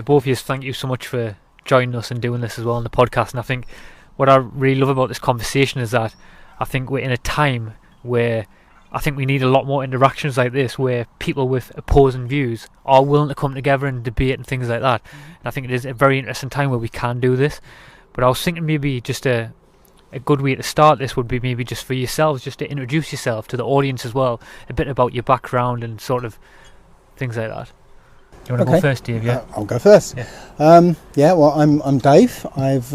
both of you, thank you so much for joining us and doing this as well on the podcast. And I think what I really love about this conversation is that I think we're in a time where I think we need a lot more interactions like this, where people with opposing views are willing to come together and debate and things like that. And I think it is a very interesting time where we can do this. But I was thinking maybe just a good way to start this would be maybe just for yourselves, just to introduce yourself to the audience as well, a bit about your background and sort of things like that. Do you want to go first, Dave? Yeah, I'll go first. Well, I'm Dave. I've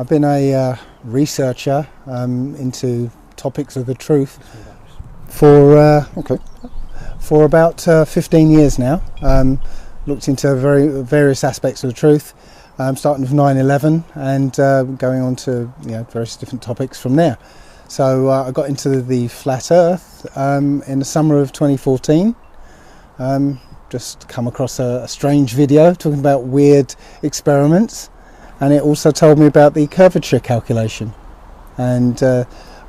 been a researcher into topics of the truth for about 15 years now. Looked into various aspects of the truth, starting with 9/11 and going on to various different topics from there. So I got into the flat Earth in the summer of 2014. Just come across a strange video talking about weird experiments, and it also told me about the curvature calculation, and I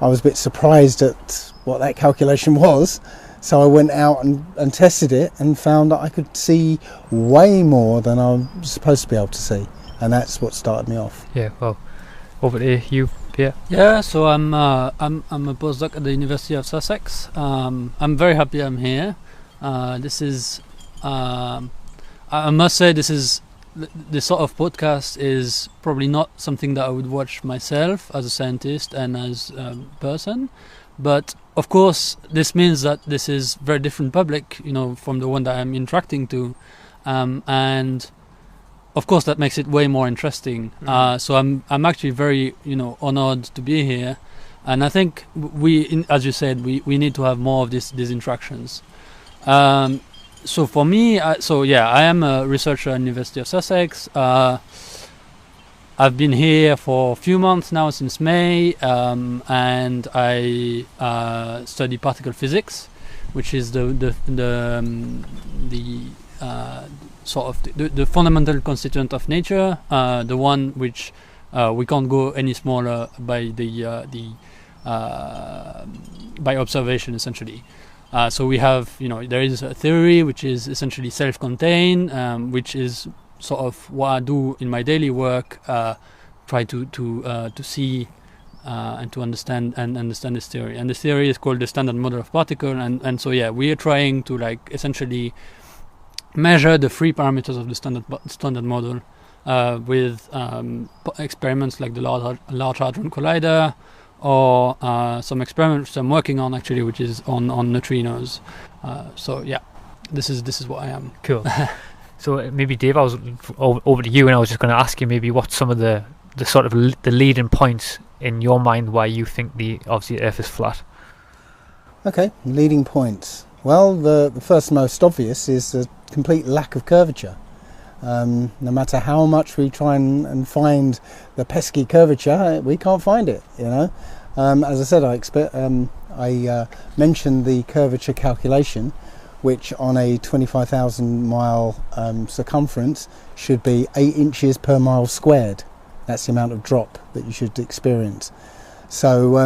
was a bit surprised at what that calculation was, so I went out and tested it and found that I could see way more than I'm supposed to be able to see, and that's what started me off. Yeah, well, over to you, Pierre. Yeah, so I'm a postdoc at the University of Sussex. I'm very happy I'm here. I must say this sort of podcast is probably not something that I would watch myself as a scientist and as a person, but of course this means that this is very different public, from the one that I'm interacting to, and of course that makes it way more interesting. So I'm actually very honored to be here, and I think as you said, we need to have more of these interactions. So for me, I am a researcher at the University of Sussex. I've been here for a few months now, since May, and I study particle physics, which is the fundamental constituent of nature, the one which we can't go any smaller by by observation, essentially. So we have, there is a theory which is essentially self-contained, which is sort of what I do in my daily work, try to see and to understand this theory. And this theory is called the standard model of particle. And so we are trying to essentially measure the free parameters of the standard model with experiments like the Large Hadron Collider, or some experiments I'm working on actually, which is on neutrinos. This is what I am. Cool. So maybe Dave, I was over to you, and I was just going to ask you maybe what some of the sort of the leading points in your mind why you think obviously the Earth is flat. Okay, leading points. Well, the first most obvious is the complete lack of curvature. No matter how much we try and find the pesky curvature, we can't find it. As I said, I mentioned the curvature calculation, which on a 25,000 mile circumference should be 8 inches per mile squared. That's the amount of drop that you should experience. So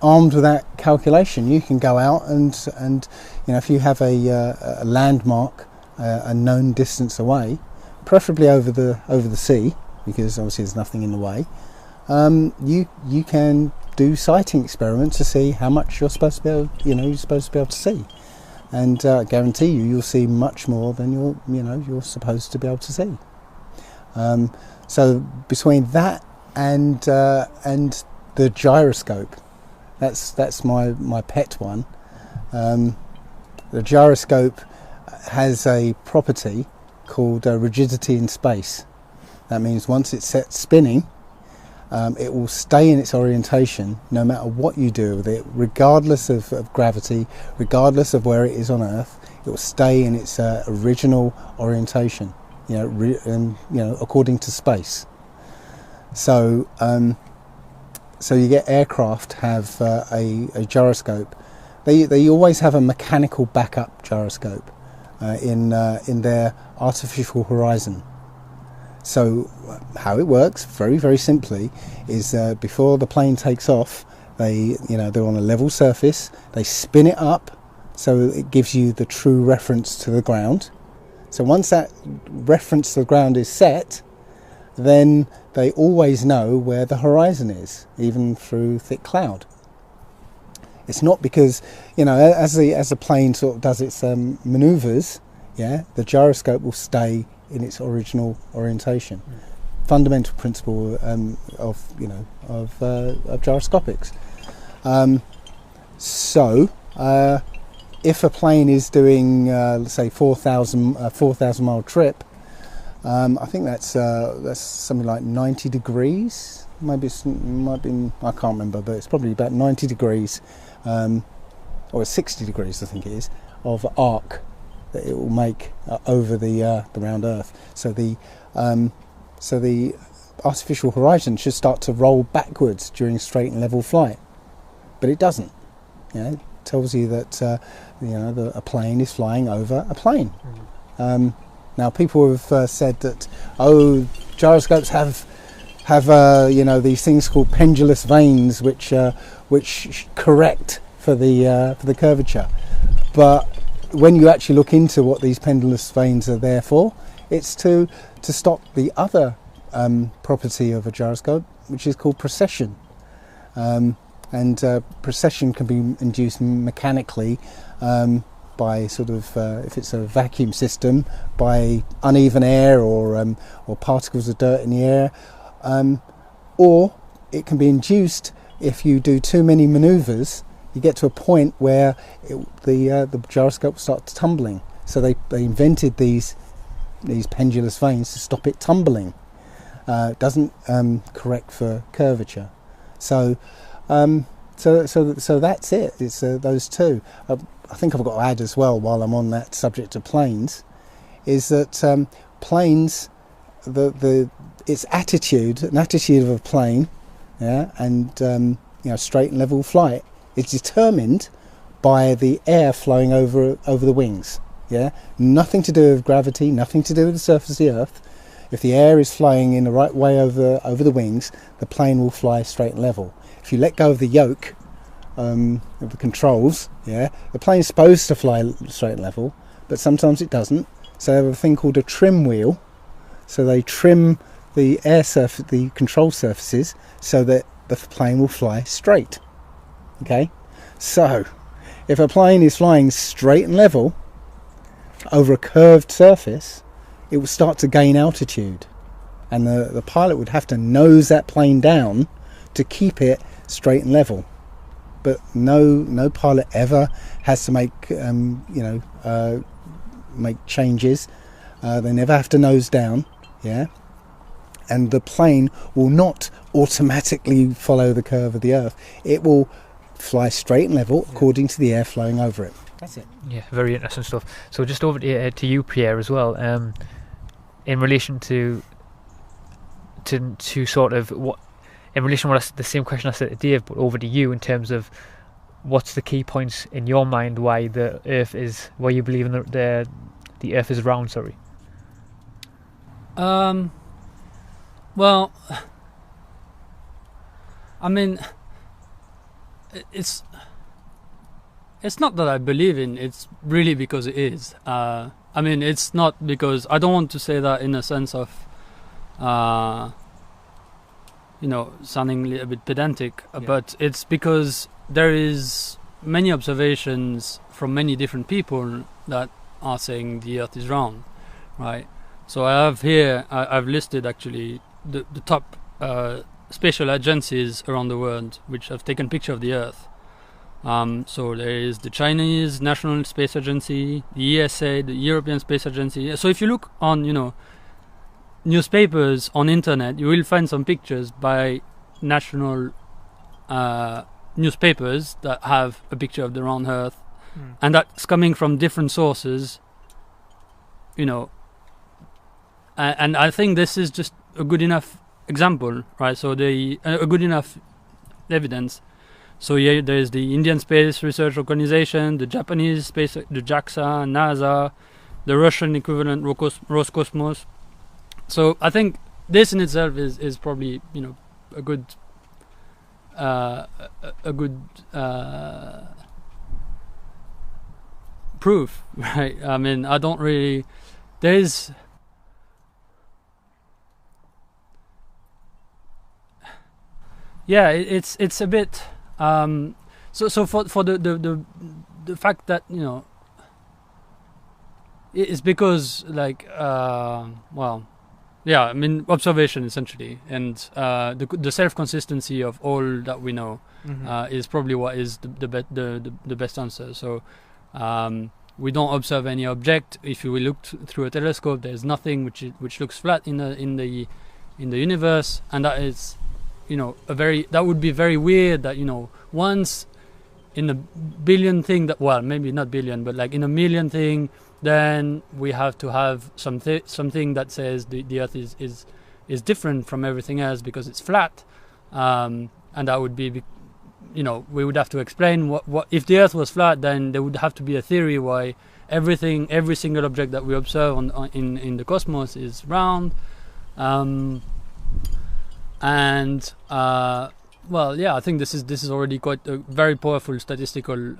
armed with that calculation, you can go out and if you have a landmark a known distance away, preferably over the sea, because obviously there's nothing in the way, you can do sighting experiments to see how much you're supposed to be able to see, and I guarantee you'll see much more than you're supposed to be able to see. So between that and the gyroscope, that's my pet one. The gyroscope has a property called rigidity in space. That means once it's set spinning, it will stay in its orientation no matter what you do with it, regardless of gravity, regardless of where it is on Earth. It will stay in its original orientation, according to space. So you get aircraft have a gyroscope. They always have a mechanical backup gyroscope in their artificial horizon. So how it works, very, very simply, is before the plane takes off, they're on a level surface, they spin it up so it gives you the true reference to the ground. So once that reference to the ground is set, then they always know where the horizon is, even through thick cloud. It's not because, as the plane sort of does its manoeuvres, the gyroscope will stay in its original orientation. Fundamental principle of gyroscopics. So if a plane is doing, let's say, 4,000 mile trip, I think that's something like 90 degrees. Maybe it might be, I can't remember, but it's probably about 90 degrees, or 60 degrees, I think it is, of arc that it will make over the round Earth. So the artificial horizon should start to roll backwards during straight and level flight, but it doesn't. It tells you that a plane is flying over a plane. Now, people have said that gyroscopes have these things called pendulous vanes, which correct for the curvature. But when you actually look into what these pendulous vanes are there for, it's to stop the other property of a gyroscope, which is called precession. And precession can be induced mechanically by sort of, if it's a vacuum system, by uneven air or particles of dirt in the air, or it can be induced if you do too many manoeuvres. You get to a point where the gyroscope starts tumbling. So they invented these pendulous vanes to stop it tumbling. It doesn't correct for curvature. So that's it. It's those two. I think I've got to add as well, while I'm on that subject of planes, is that planes, its attitude, an attitude of a plane, and straight and level flight, is determined by the air flowing over the wings. Nothing to do with gravity, nothing to do with the surface of the Earth. If the air is flowing in the right way over the wings, the plane will fly straight and level. If you let go of the yoke of the controls, the plane's supposed to fly straight and level, but sometimes it doesn't. So they have a thing called a trim wheel. So they trim the the control surfaces, so that the plane will fly straight. Okay, so if a plane is flying straight and level over a curved surface, it will start to gain altitude, and the pilot would have to nose that plane down to keep it straight and level. But no pilot ever has to make make changes. They never have to nose down, and the plane will not automatically follow the curve of the Earth. It will fly straight and level according to the air flowing over it. That's it. Yeah, very interesting stuff. So just over to you, Pierre, as well. In relation to sort of what. In relation to the same question I said to Dave, but over to you in terms of what's the key points in your mind why you believe in the Earth is round. Sorry. Well, I mean, it's not that I believe in. It's really because it is. I mean, it's not because I don't want to say that in a sense of. Sounding a little bit pedantic, but it's because there is many observations from many different people that are saying the Earth is round, right? So I have here, I've listed actually the top spatial agencies around the world which have taken picture of the Earth. So there is the Chinese National Space Agency, the ESA, the European Space Agency. So if you look on, newspapers on internet, you will find some pictures by national newspapers that have a picture of the round Earth, and that's coming from different sources, and I think this is just a good enough example, right? So a good enough evidence. So there's the Indian Space Research Organization, the Japanese space, the JAXA, NASA, the Russian equivalent Roscosmos. So I think this in itself is probably a good proof, right? I mean, I don't really there is. Yeah, it's a bit. So for the fact that, you know, it's because, like, well, yeah, I mean, observation essentially, and the self consistency of all that we know is probably what is the best answer. So we don't observe any object. If we look through a telescope, there's nothing which looks flat in the universe, and that is, you know, that would be very weird. That, you know, once in a billion thing that, well, maybe not billion, but like in a million thing, then we have to have something that says the Earth is different from everything else because it's flat, and that would be, you know, we would have to explain what if the Earth was flat, then there would have to be a theory why every single object that we observe in the cosmos is round, and well, yeah, I think this is already quite a very powerful statistical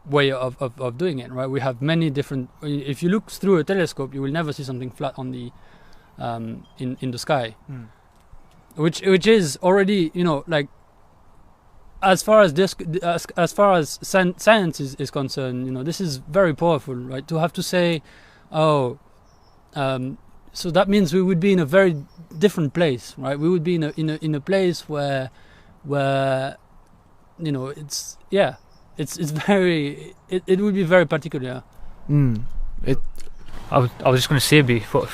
way of doing it, right? We have many different. If you look through a telescope, you will never see something flat on the in the sky, which is already, you know, like, as far as science is concerned, you know, this is very powerful, right? To have to say, oh, so that means we would be in a very different place, right? We would be in a place where you know, it's very, it would be very particular. I was just going to say before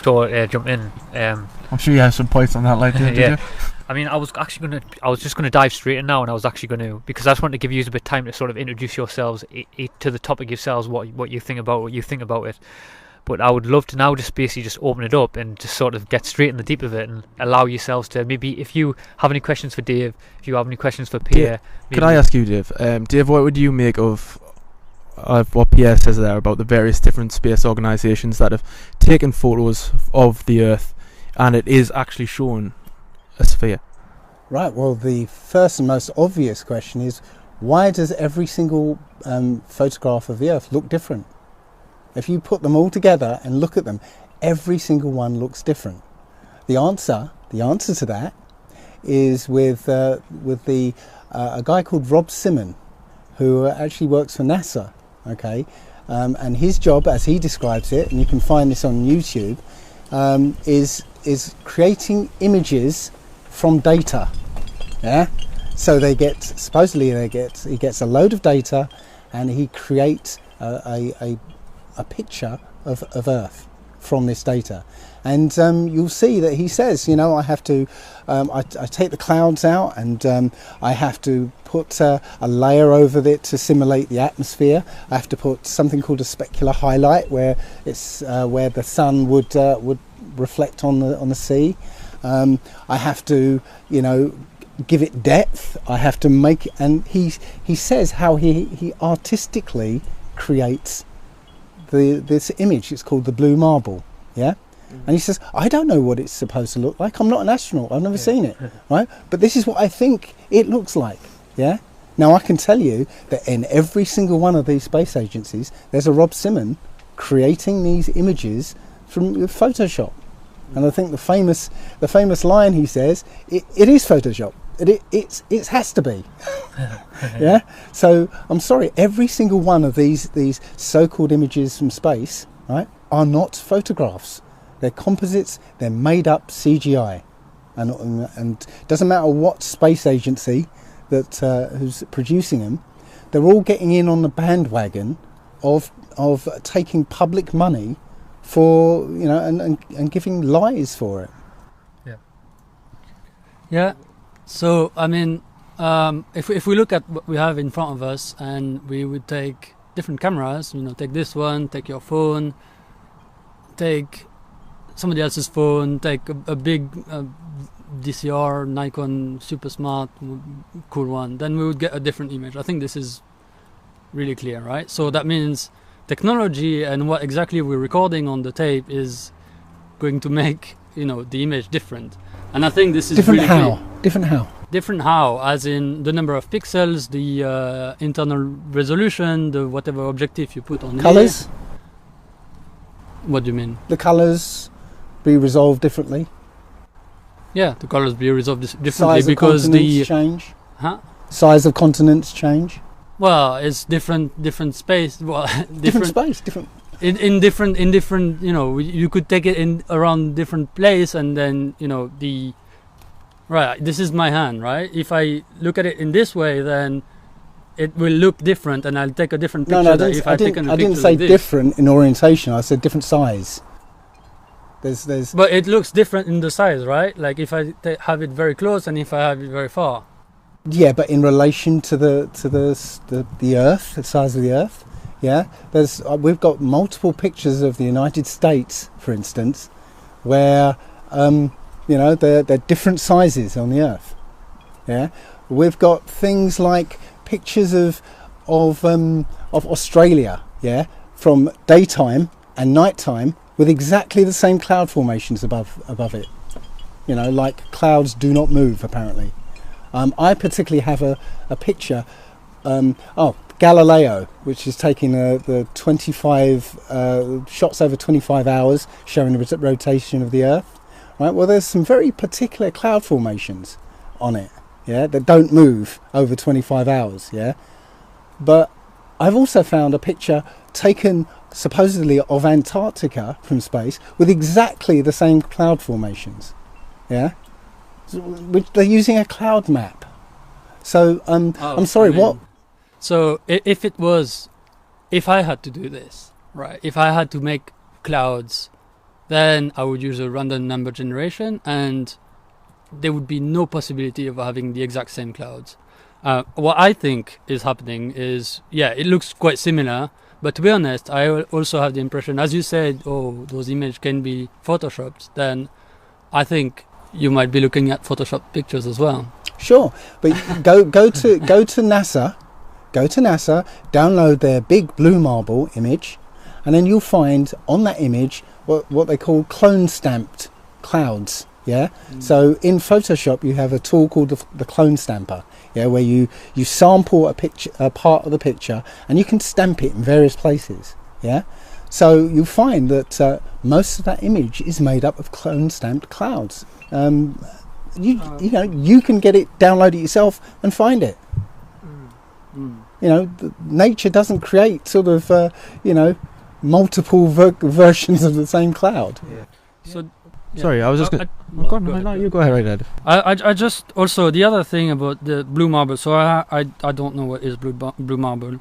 jump in. I'm sure you have some points on that later. Yeah. Did you? I mean, I was just going to dive straight in now, and I was actually going to, because I just want to give you a bit of time to sort of introduce yourselves to the topic yourselves, what you think about it. But I would love to now just basically just open it up and just sort of get straight in the deep of it and allow yourselves to, maybe if you have any questions for Dave, if you have any questions for Pierre. Could I ask you, Dave? Dave, what would you make of what Pierre says there about the various different space organisations that have taken photos of the Earth and it is actually showing a sphere? Right, well, the first and most obvious question is, why does every single photograph of the Earth look different? If you put them all together and look at them, every single one looks different. The answer to that is with a guy called Rob Simon, who actually works for NASA. Okay, and his job, as he describes it, and you can find this on YouTube, is creating images from data. Yeah, so he gets a load of data, and he creates a picture of Earth from this data, and you'll see that he says, you know, I have to I take the clouds out, and I have to put a layer over it to simulate the atmosphere. I have to put something called a specular highlight, where it's where the sun would reflect on the sea. I have to, you know, give it depth. I have to make, and he says how he artistically creates this image. It's called the blue marble. Yeah. And he says, I don't know what it's supposed to look like. I'm not an astronaut. I've never seen it, right? But this is what I think it looks like, yeah? Now, I can tell you that in every single one of these space agencies, there's a Rob Simon creating these images from Photoshop. And I think the famous line he says, it is Photoshop. It has to be. Yeah? So, I'm sorry, every single one of these so-called images from space, right, are not photographs. They're composites, they're made up CGI. And doesn't matter what space agency that who's producing them, they're all getting in on the bandwagon of taking public money for, you know, and giving lies for it. Yeah. So, I mean, if we look at what we have in front of us, and we would take different cameras, you know, take this one, take your phone, take somebody else's phone, take a big DCR, Nikon, super smart, cool one, then we would get a different image. I think this is really clear, right? So that means technology and what exactly we're recording on the tape is going to make, you know, the image different. And I think this is different. Really how? clear. Different how? As in the number of pixels, the internal resolution, the whatever objective you put on colors. What do you mean? The colours be resolved differently. Yeah, the colors be resolved differently Size because of continents change. Huh? Size of continents change. Well, it's different space. Well, Different space, different. in different. You know, you could take it in around different place, and then right. This is my hand, right? If I look at it in this way, then it will look different, and I'll take a different picture. No, I didn't say different in orientation. I said different size. There's. But it looks different in the size, right? Like if I have it very close, and if I have it very far. Yeah, but in relation to the Earth, the size of the Earth, yeah. We've got multiple pictures of the United States, for instance, where they're different sizes on the Earth. Yeah, we've got things like pictures of Australia, yeah, from daytime and nighttime with exactly the same cloud formations above it. You know, like clouds do not move apparently. I particularly have a picture, Galileo, which is taking the 25 shots over 25 hours showing the rotation of the Earth. Right. Well, there's some very particular cloud formations on it, yeah, that don't move over 25 hours, yeah. But I've also found a picture taken supposedly of Antarctica from space with exactly the same cloud formations, yeah. They're using a cloud map. So I'm sorry, what? So if I had to do this, right? If I had to make clouds, then I would use a random number generation, and there would be no possibility of having the exact same clouds. What I think is happening is, yeah, it looks quite similar, but to be honest, I also have the impression, as you said, those images can be photoshopped, then I think you might be looking at Photoshop pictures as well. Sure, but go to NASA, download their big blue marble image, and then you'll find on that image what they call clone stamped clouds. Yeah. So in Photoshop you have a tool called the clone stamper. Yeah, where you sample a part of the picture and you can stamp it in various places. Yeah. So you'll find that most of that image is made up of clone stamped clouds. You can get it, download it yourself and find it. Nature doesn't create sort of multiple versions of the same cloud. Yeah. So sorry, I was just you go ahead, right, Ed. I just also, the other thing about the blue marble, so I don't know what is blue marble,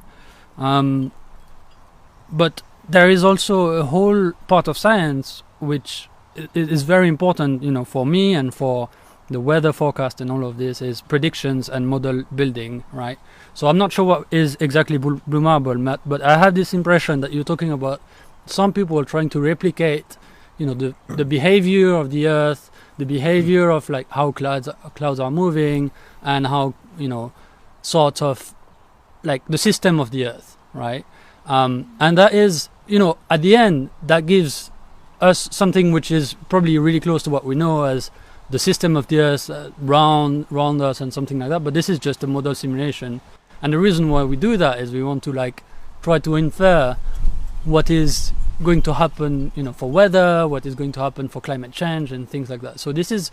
but there is also a whole part of science which is very important, for me and for the weather forecast and all of this, is predictions and model building, right? So I'm not sure what is exactly blue marble, Matt, but I have this impression that you're talking about some people trying to replicate, the behavior of the Earth, the behavior of like how clouds are moving, and how, sort of like the system of the Earth, right? And that is, at the end, that gives us something which is probably really close to what we know as the system of the Earth round us and something like that. But this is just a model simulation, and the reason why we do that is we want to try to infer what is going to happen, for weather, what is going to happen for climate change and things like that. So this is,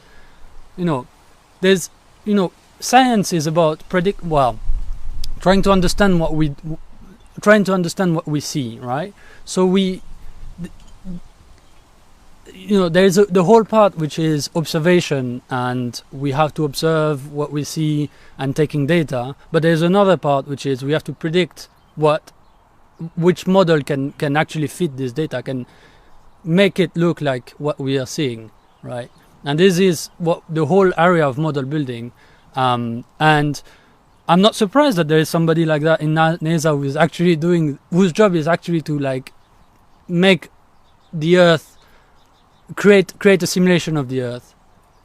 there's, science is about trying to understand what we see, right? So there's the whole part which is observation, and we have to observe what we see and taking data. But there's another part which is we have to predict which model can actually fit this data, can make it look like what we are seeing, right? And this is what the whole area of model building. And I'm not surprised that there is somebody like that in NASA who is actually whose job is actually to make the Earth, create a simulation of the Earth,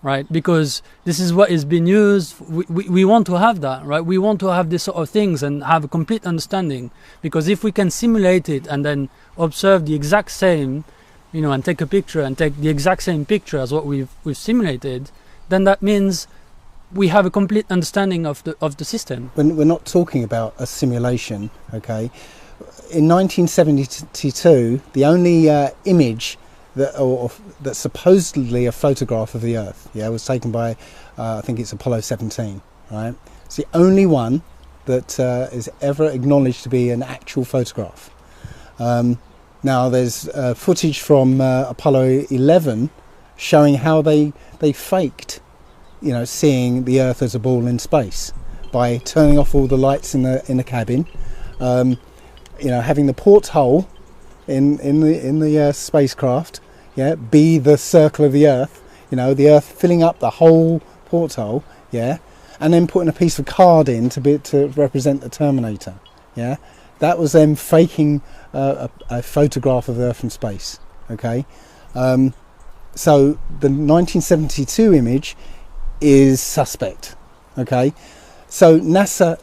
right? Because this is what is being used. We want to have that, right? We want to have this sort of things and have a complete understanding, because if we can simulate it and then observe the exact same, and take a picture and take the exact same picture as what we've simulated, then that means we have a complete understanding of the system. We're not talking about a simulation, okay? in 1972, the only image that's supposedly a photograph of the Earth, was taken by, I think it's Apollo 17, right? It's the only one that is ever acknowledged to be an actual photograph. Now there's footage from Apollo 11 showing how they faked, seeing the Earth as a ball in space by turning off all the lights in the cabin, having the porthole in the spacecraft, be the circle of the Earth, the Earth filling up the whole porthole, and then putting a piece of card in to represent the Terminator, That was them faking a photograph of the Earth from space, okay? So the 1972 image is suspect, okay? So NASA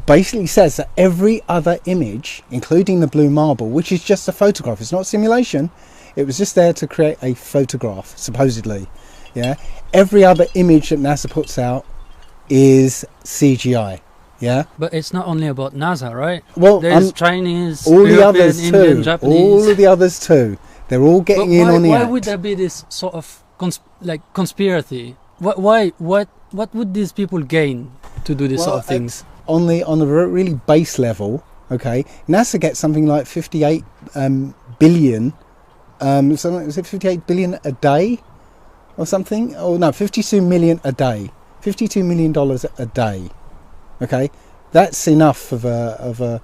basically says that every other image, including the blue marble, which is just a photograph, it's not simulation, it was just there to create a photograph, supposedly, every other image that NASA puts out is CGI. Yeah, but it's not only about NASA, right? Well, there's Chinese, all European, the others Indian, too. Japanese. All of the others too. They're all getting in on the act. Why would there be this sort of conspiracy? Why? What would these people gain to do this sort of things? On the really base level, okay, NASA gets something like 58 billion. Was it 58 billion a day, or something? Oh no, 52 million a day. $52 million a day. Okay, that's enough of a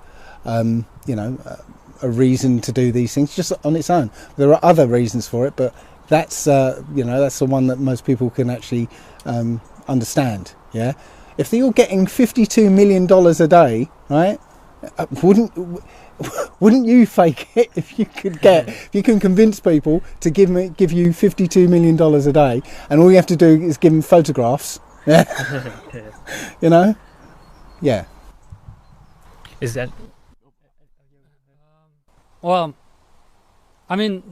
reason to do these things just on its own. There are other reasons for it, but that's that's the one that most people can actually understand. Yeah, if you're getting $52 million a day, right? Wouldn't you fake it if you can convince people to give you $52 million a day, and all you have to do is give them photographs? Yeah. Yeah. Is that? Well, I mean,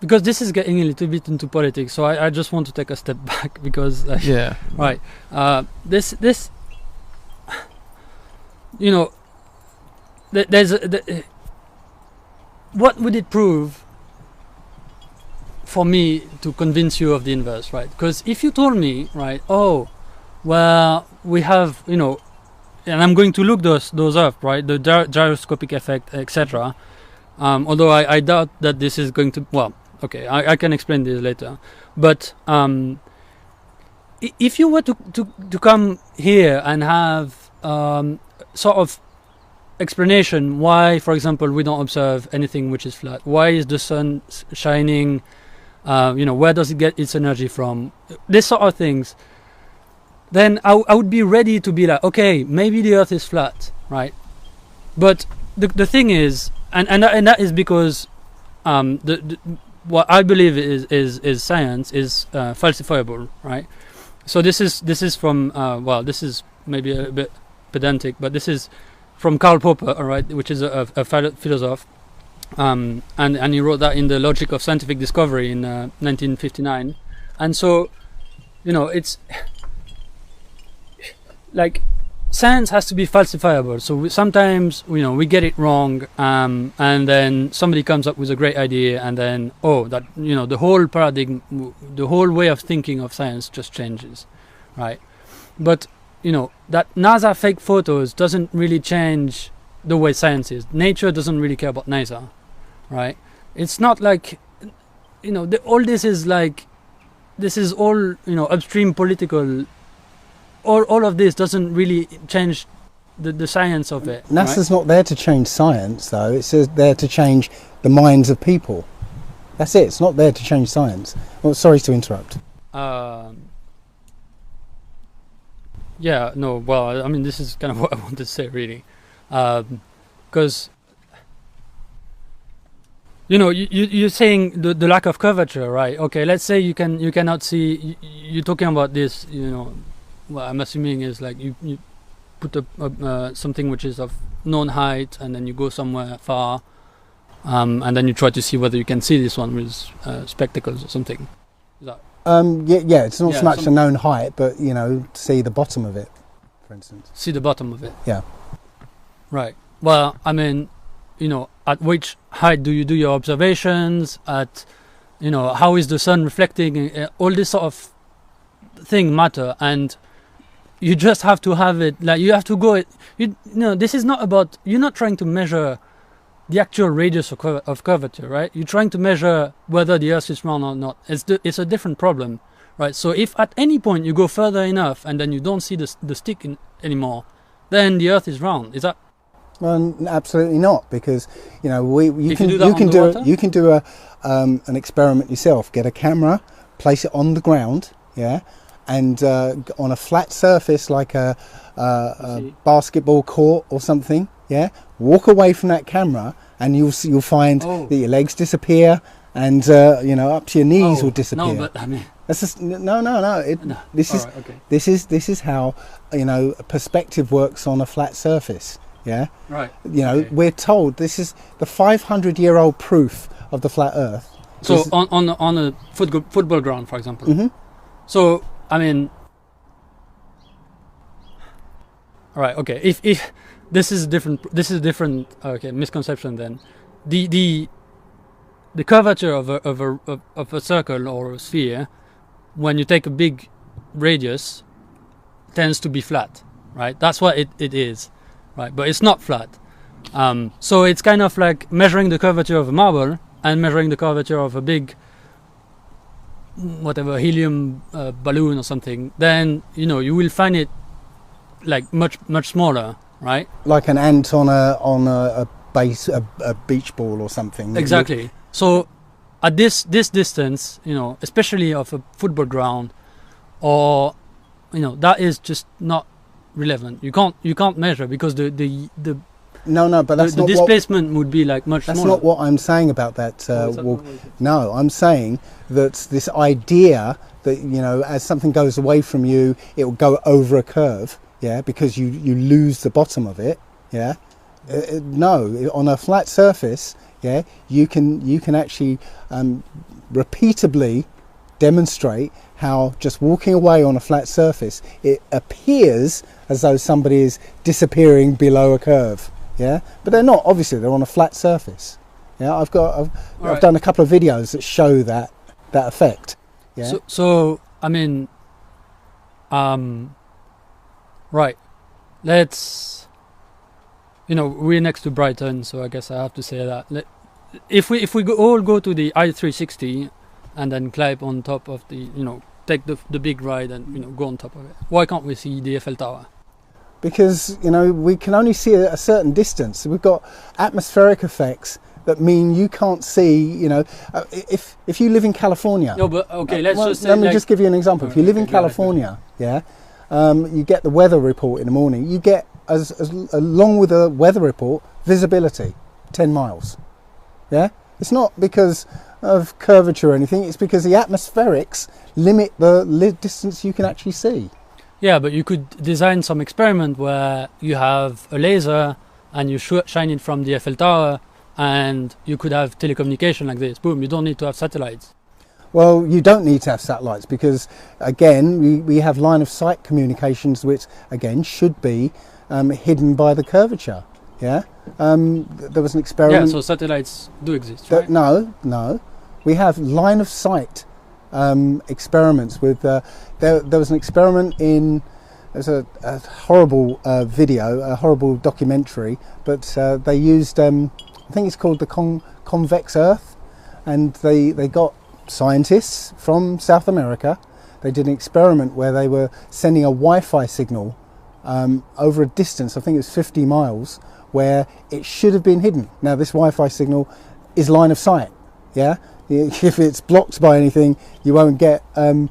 because this is getting a little bit into politics, so I just want to take a step back because right, this what would it prove for me to convince you of the inverse, right? Because if you told me, right, oh, well, we have, and I'm going to look those up, right, the gyroscopic effect, etc. Although I doubt that this is going to, well, okay, I can explain this later. But if you were to come here and have sort of explanation why, for example, we don't observe anything which is flat, why is the sun shining, where does it get its energy from, this sort of things, then I would be ready to be like, okay, maybe the Earth is flat, right? But the thing is, and that is because what I believe is science is falsifiable, right? So this is from this is maybe a bit pedantic, but this is from Karl Popper, all right, which is a philosopher, and he wrote that in The Logic of Scientific Discovery in 1959. And so, it's like science has to be falsifiable. So sometimes, we get it wrong, and then somebody comes up with a great idea, and then the whole paradigm, the whole way of thinking of science just changes, right? But that NASA fake photos doesn't really change the way science is. Nature doesn't really care about NASA, right? It's not like, all this is like, this is all, upstream political. All of this doesn't really change the science of it. NASA's not there to change science, though. It's there to change the minds of people. That's it. It's not there to change science. Well, sorry to interrupt. Yeah, no, well, I mean, this is kind of what I wanted to say, really. Because, you're saying the lack of curvature, right? Okay, let's say you cannot see, you're talking about this, well, I'm assuming is like you put something which is of known height, and then you go somewhere far, and then you try to see whether you can see this one with spectacles or something. Is that? Yeah, it's not so much a known height, but see the bottom of it, for instance. See the bottom of it. Yeah. Right. Well, I mean, at which height do you do your observations? At, how is the sun reflecting? All this sort of thing matter, and you just have to have it. Like you have to go. This is not about. You're not trying to measure the actual radius of curvature, right? You're trying to measure whether the Earth is round or not. It's a different problem, right? So if at any point you go further enough and then you don't see the stick anymore, then the Earth is round. Is that? Well, absolutely not, because you can do an experiment yourself. Get a camera, place it on the ground, yeah, and on a flat surface like a basketball court or something, yeah. Walk away from that camera, and you'll find that your legs disappear, and up to your knees will disappear. No, but I mean, that's just no. This is how perspective works on a flat surface. Yeah. Right. We're told this is the 500-year-old proof of the flat Earth. So on a football ground, for example. Mm-hmm. So I mean, right. Okay. If this is different. This is a different. Okay, misconception then. The curvature of a circle or a sphere, when you take a big radius, tends to be flat, right? That's what it is. Right, but it's not flat. So it's kind of like measuring the curvature of a marble and measuring the curvature of a big, whatever, helium balloon or something. Then you will find it like much smaller, right? Like an ant on a beach ball or something. Exactly. So at this distance, especially of a football ground, or that is just not relevant. You can't measure, because the but that's the not displacement would be like much that's smaller. not what I'm saying about that. No, I'm saying that this idea that as something goes away from you, it will go over a curve, yeah, because you lose the bottom of it, yeah. No, on a flat surface, yeah, you can actually repeatably demonstrate how just walking away on a flat surface, it appears as though somebody is disappearing below a curve, yeah, but they're not. Obviously, they're on a flat surface. Yeah, I've done a couple of videos that show that effect. Yeah. So I mean, right. Let's. We're next to Brighton, so I guess I have to say that. If we all go to the I-360 and then climb on top of take the big ride and go on top of it, why can't we see the Eiffel Tower? Because we can only see a certain distance. We've got atmospheric effects that mean you can't see. If you live in California. No, but okay, let me just give you an example. If you live in California, yeah, you get the weather report in the morning. You get as along with the weather report, visibility 10 miles. Yeah, it's not because of curvature or anything. It's because the atmospherics limit the distance you can actually see. Yeah, but you could design some experiment where you have a laser and you shine it from the Eiffel Tower, and you could have telecommunication like this. Boom, you don't need to have satellites. Well, you don't need to have satellites because, again, we have line of sight communications, which, again, should be hidden by the curvature. Yeah, there was an experiment. Yeah, so satellites do exist, right? No. We have line of sight experiments with. There was an experiment in. There's a horrible video, a horrible documentary, but they used. I think it's called the convex Earth, and they got scientists from South America. They did an experiment where they were sending a Wi-Fi signal over a distance. I think it was 50 miles. Where it should have been hidden. Now this Wi-Fi signal is line of sight. Yeah, if it's blocked by anything, you won't get. Where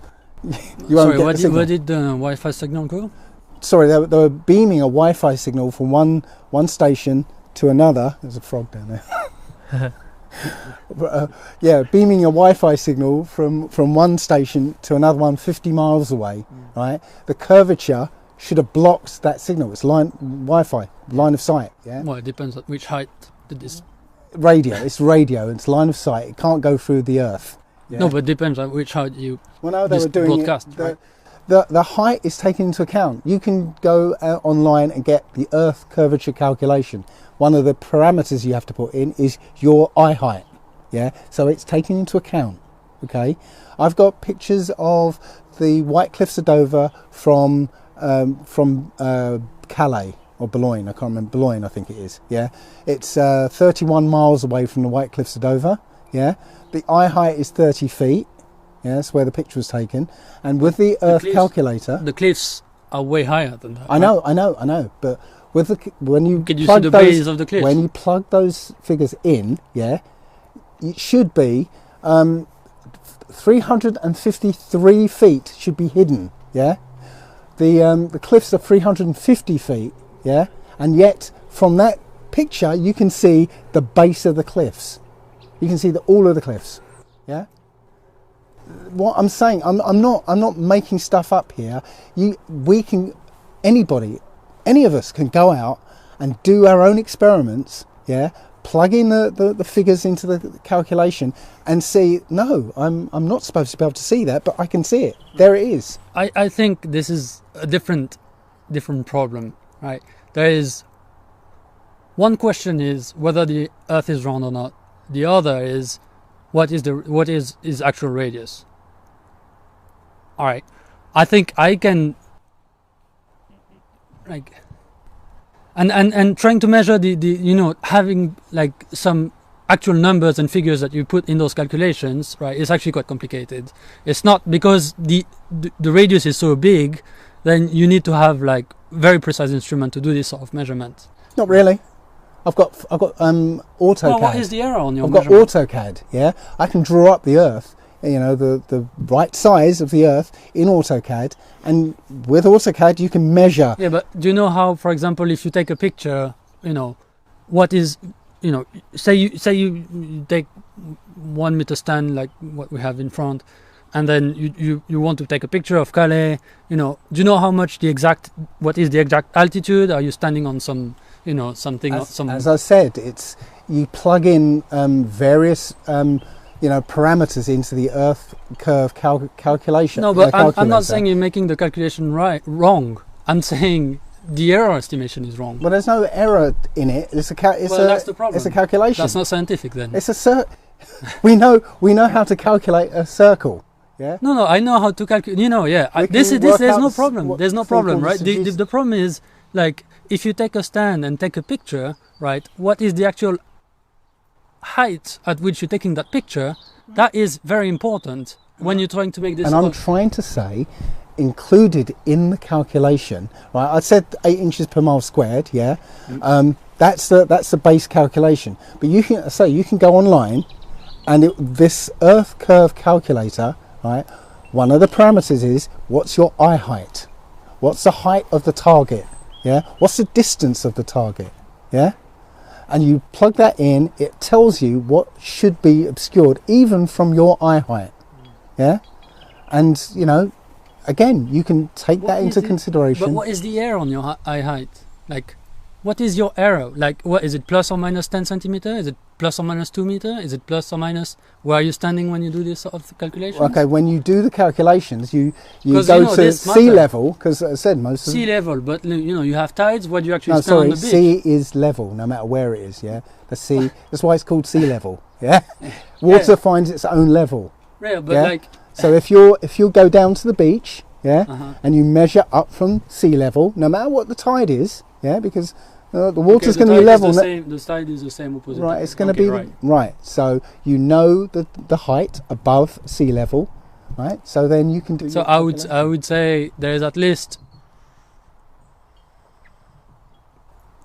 did the Wi-Fi signal go? Sorry, they were beaming a Wi-Fi signal from one station to another. There's a frog down there. Beaming a Wi-Fi signal from one station to another one 50 miles away. Right, the curvature should have blocked that signal. It's Wi-Fi, line of sight. Yeah. Well, it depends on which height did this. Radio. It's radio. It's line of sight. It can't go through the Earth. Yeah? No, but it depends on which height you. Well, no, they were doing broadcast. it, the height is taken into account. You can go online and get the Earth curvature calculation. One of the parameters you have to put in is your eye height. Yeah, so it's taken into account. Okay, I've got pictures of the White Cliffs of Dover from Calais or Boulogne. I can't remember. Boulogne, I think it is. Yeah, it's 31 miles away from the White Cliffs of Dover. Yeah, the eye height is 30 feet. Yeah, that's where the picture was taken. And with the Earth calculator, the cliffs are way higher than that. I know. But with when you can you plug see the base of the cliffs? When you plug those figures in, yeah, it should be 353 feet should be hidden. Yeah, the cliffs are 350 feet. Yeah, and yet from that picture you can see the base of the cliffs. You can see all of the cliffs. Yeah. What I'm saying, I'm not making stuff up here. Any of us can go out and do our own experiments. Yeah, plug in the figures into the calculation and see. No, I'm not supposed to be able to see that, but I can see it. There it is. I think this is a different problem, right? There is one question is whether the Earth is round or not. The other is what is its actual radius. All right, I think I can and trying to measure the having like some actual numbers and figures that you put in those calculations, right, is actually quite complicated. It's not because the radius is so big, then you need to have like very precise instrument to do this sort of measurement. Not really. I've got AutoCAD. Well, what is the error on your I've got AutoCAD, yeah? I can draw up the Earth, the right size of the Earth in AutoCAD, and with AutoCAD you can measure. Yeah, but do you know how, for example, if you take a picture, what is, say you take 1 meter stand like what we have in front, and then you want to take a picture of Calais, do you know how much what is the exact altitude? Are you standing on some, something? As I said, you plug in various parameters into the Earth curve calculation. No, but I'm not saying you're making the calculation wrong. I'm saying the error estimation is wrong. But there's no error in it. That's the problem. It's a calculation. That's not scientific then. It's we know how to calculate a circle. Yeah. No, I know how to calculate. Yeah. There's no problem. There's no problem, right? The problem is like if you take a stand and take a picture, right? What is the actual height at which you're taking that picture? That is very important when you're trying to make this. And I'm trying to say, included in the calculation, right? I said 8 inches per mile squared. Yeah. That's the base calculation. But you can go online, and this Earth curve calculator. Right, one of the parameters is what's your eye height, what's the height of the target, yeah, what's the distance of the target, yeah, and you plug that in, it tells you what should be obscured even from your eye height, yeah, and again you can take that into consideration. But what is the error on your eye height? Like, what is your error? Like, what is it, plus or minus 10 centimeter? Is it plus or minus 2 meter? Is it plus or minus where are you standing when you do this sort of calculations? Okay, when you do the calculations, you go to sea level, because as I said, most of sea level, but you have tides. What do you actually stand on the beach? Sea is level, no matter where it is. Yeah, the sea. That's why it's called sea level. Yeah, water finds its own level. Yeah, but so if you go down to the beach, yeah, and you measure up from sea level, no matter what the tide is, yeah, because the water's going to be level. The tide is the same opposite. Right, it's going to be right. So the height above sea level, right? So then you can do. So I would say there is at least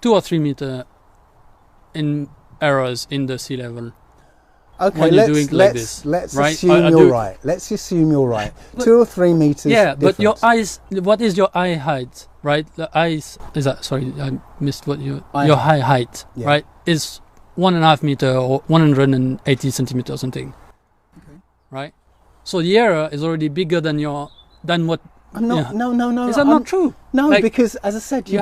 2 or 3 meter in errors in the sea level. Okay, let's assume you're right. Let's assume you're right. 2 or 3 meters. Yeah, but your eyes. What is your eye height? Right, the eyes is that. Sorry, I missed what your eye height. Yeah. Right, is 1.5 meter or 180 centimeters or something. Okay. Right, so the error is already bigger than what. No. Is that not true? No, because as I said, you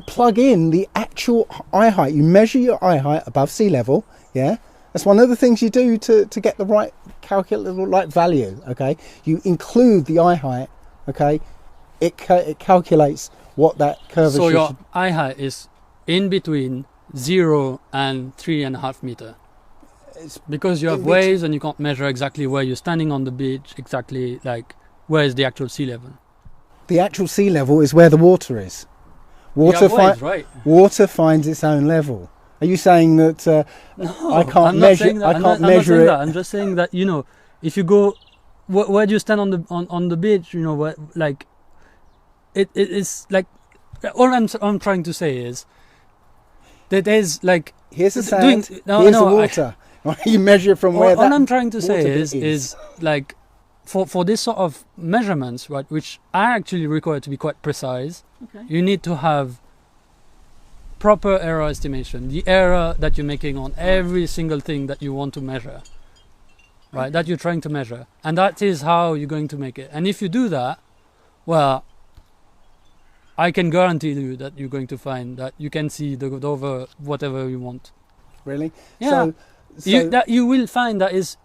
plug in the actual eye height. You measure your eye height above sea level. Yeah. That's one of the things you do to get the right right value. Okay, you include the eye height okay, it calculates what that curvature. So your eye height is in between 0 and 3.5 meter. It's because you have waves and you can't measure exactly where you're standing on the beach, exactly like where is the actual sea level. The actual sea level is where the water is. Right? Water finds its own level. Are you saying that No, I can't I'm measure? Not saying that. I can't I'm measure not saying it. that. I'm just saying that, you know, if you go, where do you stand on the beach? You know, where, like it's like all I'm trying to say is that there's like here's the sand. Here's the water. You measure from where. All I'm trying to say is like for this sort of measurements, right, which are actually required to be quite precise. Okay. You need to have proper error estimation, the error that you're making on every single thing that you want to measure, right, that you're trying to measure, and that is how you're going to make it. And if you do that, well, I can guarantee you that you're going to find that you can see the over whatever you want. Really? Yeah. So you will find that is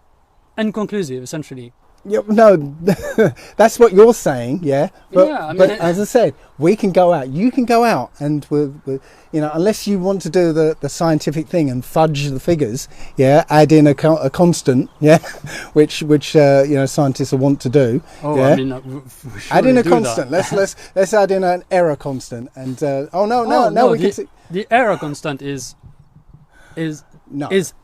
inconclusive, essentially. Yeah, no, that's what you're saying, yeah. But, yeah, I mean, but as I said, we can go out. You can go out, and with you know, unless you want to do the scientific thing and fudge the figures, yeah, add in a constant, yeah, which you know, scientists will want to do. Oh, yeah? I mean, add in a constant. Let's add in an error constant, and we can see the error constant is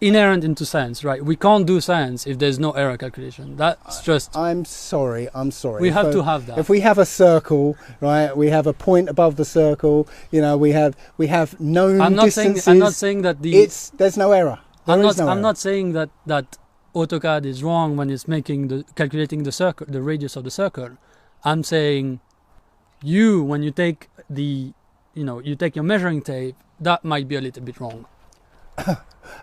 inherent into science, right? We can't do science if there's no error calculation. That's just. I'm sorry. We have to have that. If we have a circle, right? We have a point above the circle. You know, we have known distances. I'm not saying that there's no error. I'm not saying that AutoCAD is wrong when it's calculating the circle, the radius of the circle. I'm saying when you take you take your measuring tape, that might be a little bit wrong.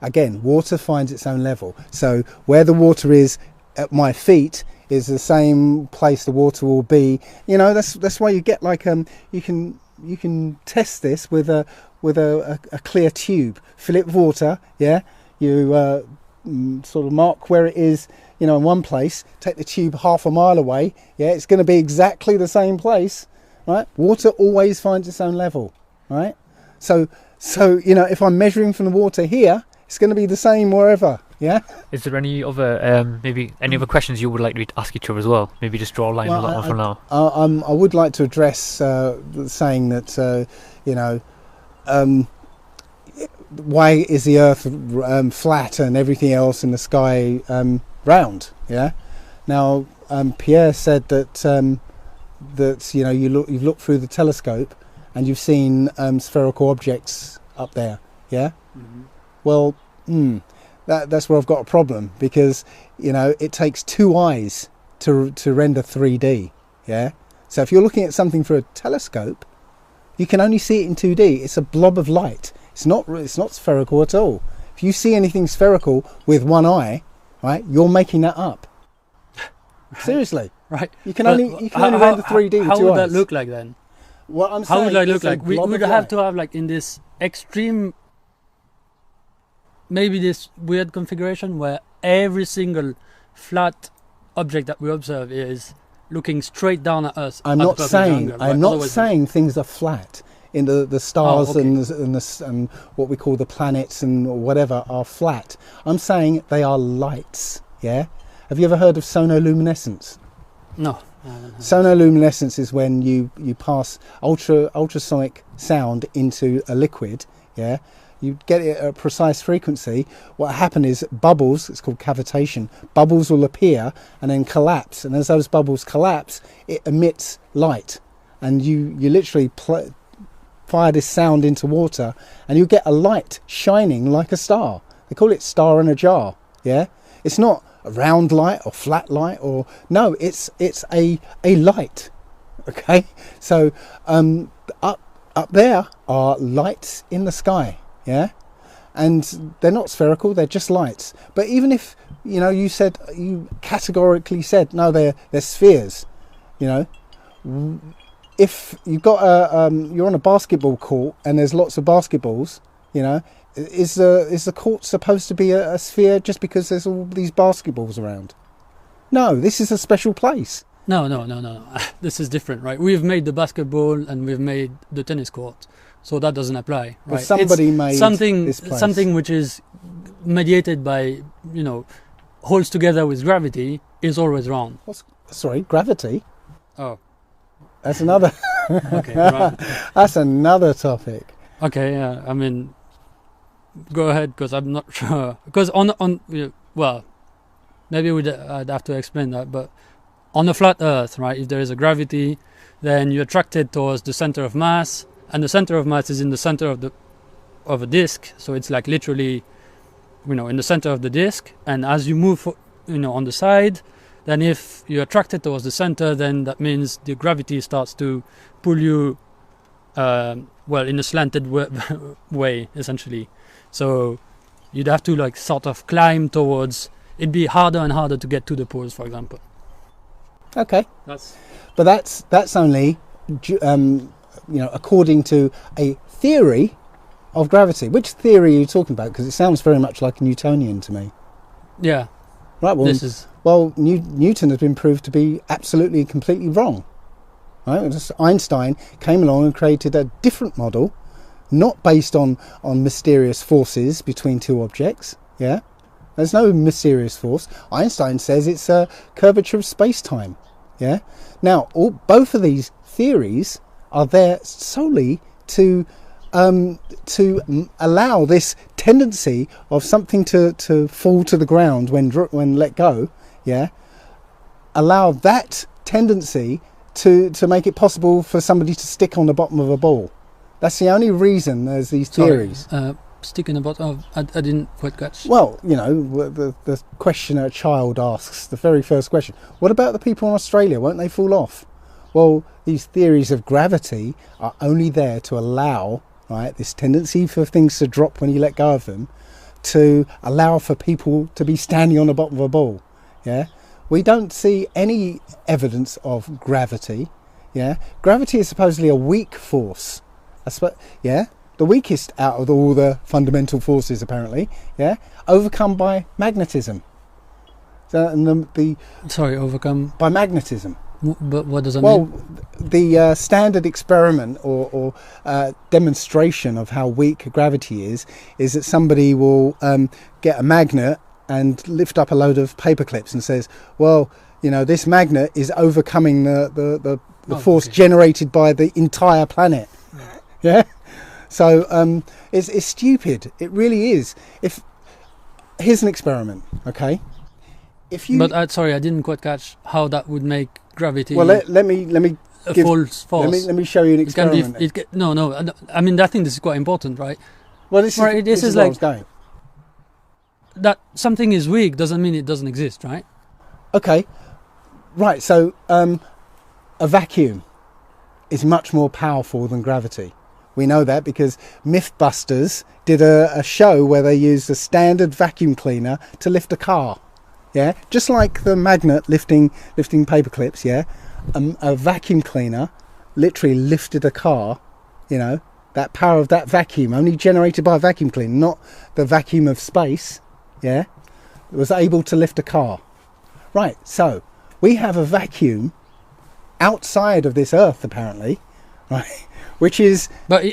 Again, water finds its own level. So where the water is at my feet is the same place the water will be. You know, that's why you get like you can test this with a clear tube. Fill it with water. Yeah, you sort of mark where it is. You know, in one place. Take the tube half a mile away. Yeah, it's going to be exactly the same place. Right? Water always finds its own level. Right? So you know, if I'm measuring from the water here, it's going to be the same wherever. Yeah. Is there any other maybe any other questions you would like to ask each other as well? Maybe just draw a line on that one for now. I would like to address saying that you know, why is the Earth flat and everything else in the sky round? Yeah. Now Pierre said that you know, you've looked through the telescope and you've seen spherical objects up there, yeah? Mm-hmm. Well, that's where I've got a problem, because, you know, it takes two eyes to render 3D, yeah? So if you're looking at something through a telescope, you can only see it in 2D. It's a blob of light. It's not spherical at all. If you see anything spherical with one eye, right, you're making that up. Seriously. Right. You can only render 3D with two eyes. How would that look like then? What I'm How saying would that look like? We would have light. to have like in this extreme, maybe this weird configuration where every single flat object that we observe is looking straight down at us. I'm not saying things are flat. In the stars and what we call the planets and whatever are flat. I'm saying they are lights. Yeah. Have you ever heard of sonoluminescence? No. Sonoluminescence is when you pass ultrasonic sound into a liquid. Yeah, you get it at a precise frequency. What happens is bubbles, it's called cavitation, bubbles will appear and then collapse, and as those bubbles collapse, it emits light, and you literally fire this sound into water and you get a light shining like a star. They call it star in a jar. Yeah, it's not a round light or flat light, or no, it's a light. Okay, so up there are lights in the sky, yeah, and they're not spherical, they're just lights. But even if you categorically said no, they're spheres, you know, if you've got you're on a basketball court and there's lots of basketballs, you know, is the court supposed to be a sphere just because there's all these basketballs around? No, this is a special place. No. This is different, right? We've made the basketball and we've made the tennis court, so that doesn't apply, Well, right? somebody It's made something, this place. something which is mediated by, holds together with gravity is always wrong. Sorry, gravity. Oh, That's another. okay, right. That's another topic. Okay, yeah. I mean, go ahead, because I'm not sure. Because well, maybe I'd have to explain that. But on a flat Earth, right? If there is a gravity, then you're attracted towards the center of mass, and the center of mass is in the center of a disk. So it's like literally, in the center of the disk. And as you move, on the side, then if you're attracted towards the center, then that means the gravity starts to pull you, in a slanted way, essentially. So you'd have to sort of climb towards. It'd be harder and harder to get to the poles, for example. Okay, That's but that's only according to a theory of gravity. Which theory are you talking about? Because it sounds very much like Newtonian to me. yeah. Right. Well, Newton has been proved to be absolutely and completely wrong. Right? Just Einstein came along and created a different model, not based on mysterious forces between two objects. Yeah, there's no mysterious force. Einstein says it's a curvature of space-time. Yeah. Now, both of these theories are there solely to allow this tendency of something to fall to the ground when let go. Yeah. Allow that tendency to make it possible for somebody to stick on the bottom of a ball. That's the only reason there's these theories. Stick in the bottom. I didn't quite catch. Well, the question a child asks, the very first question, what about the people in Australia? Won't they fall off? Well, these theories of gravity are only there to allow, right, this tendency for things to drop when you let go of them, to allow for people to be standing on the bottom of a ball. Yeah, we don't see any evidence of gravity. Yeah, gravity is supposedly a weak force. The weakest out of all the fundamental forces, apparently. Yeah, overcome by magnetism. So, and overcome by magnetism. But what does that mean? mean? Well, the standard experiment or demonstration of how weak gravity is that somebody will get a magnet and lift up a load of paper clips and says, well, this magnet is overcoming the force generated by the entire planet. Yeah. So it's stupid. It really is. Here's an experiment, okay? But I didn't quite catch how that would make gravity. Well, let me false force. Let me show you an experiment. I mean, I think this is quite important, right? Well, this is where I was going. That something is weak doesn't mean it doesn't exist, right? Okay, right. So a vacuum is much more powerful than gravity. We know that because Mythbusters did a show where they used a standard vacuum cleaner to lift a car. Yeah, just like the magnet lifting paper clips. Yeah, a vacuum cleaner literally lifted a car. That power of that vacuum only generated by a vacuum cleaner, not the vacuum of space. Yeah, it was able to lift a car. Right. So we have a vacuum outside of this Earth, apparently. Right. Which is... But,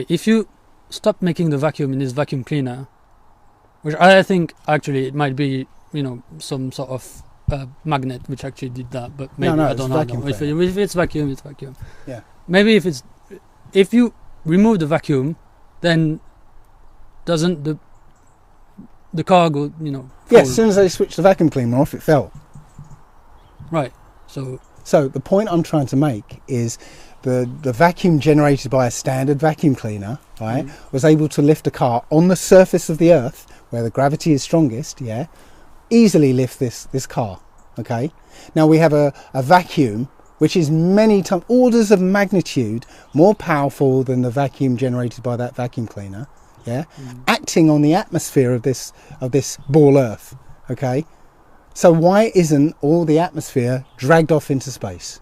if you stop making the vacuum in this vacuum cleaner, which I think actually it might be, some sort of magnet which actually did that, but maybe I don't know. If it's vacuum, it's vacuum. Yeah. Maybe if you remove the vacuum, then doesn't the car go, Yes, as soon as they switched the vacuum cleaner off, it fell. Right. So the point I'm trying to make is... The vacuum generated by a standard vacuum cleaner, right, was able to lift a car on the surface of the Earth, where the gravity is strongest, yeah, easily lift this car, okay? Now we have a vacuum which is many times, orders of magnitude, more powerful than the vacuum generated by that vacuum cleaner, yeah, acting on the atmosphere of this ball Earth, okay? So why isn't all the atmosphere dragged off into space?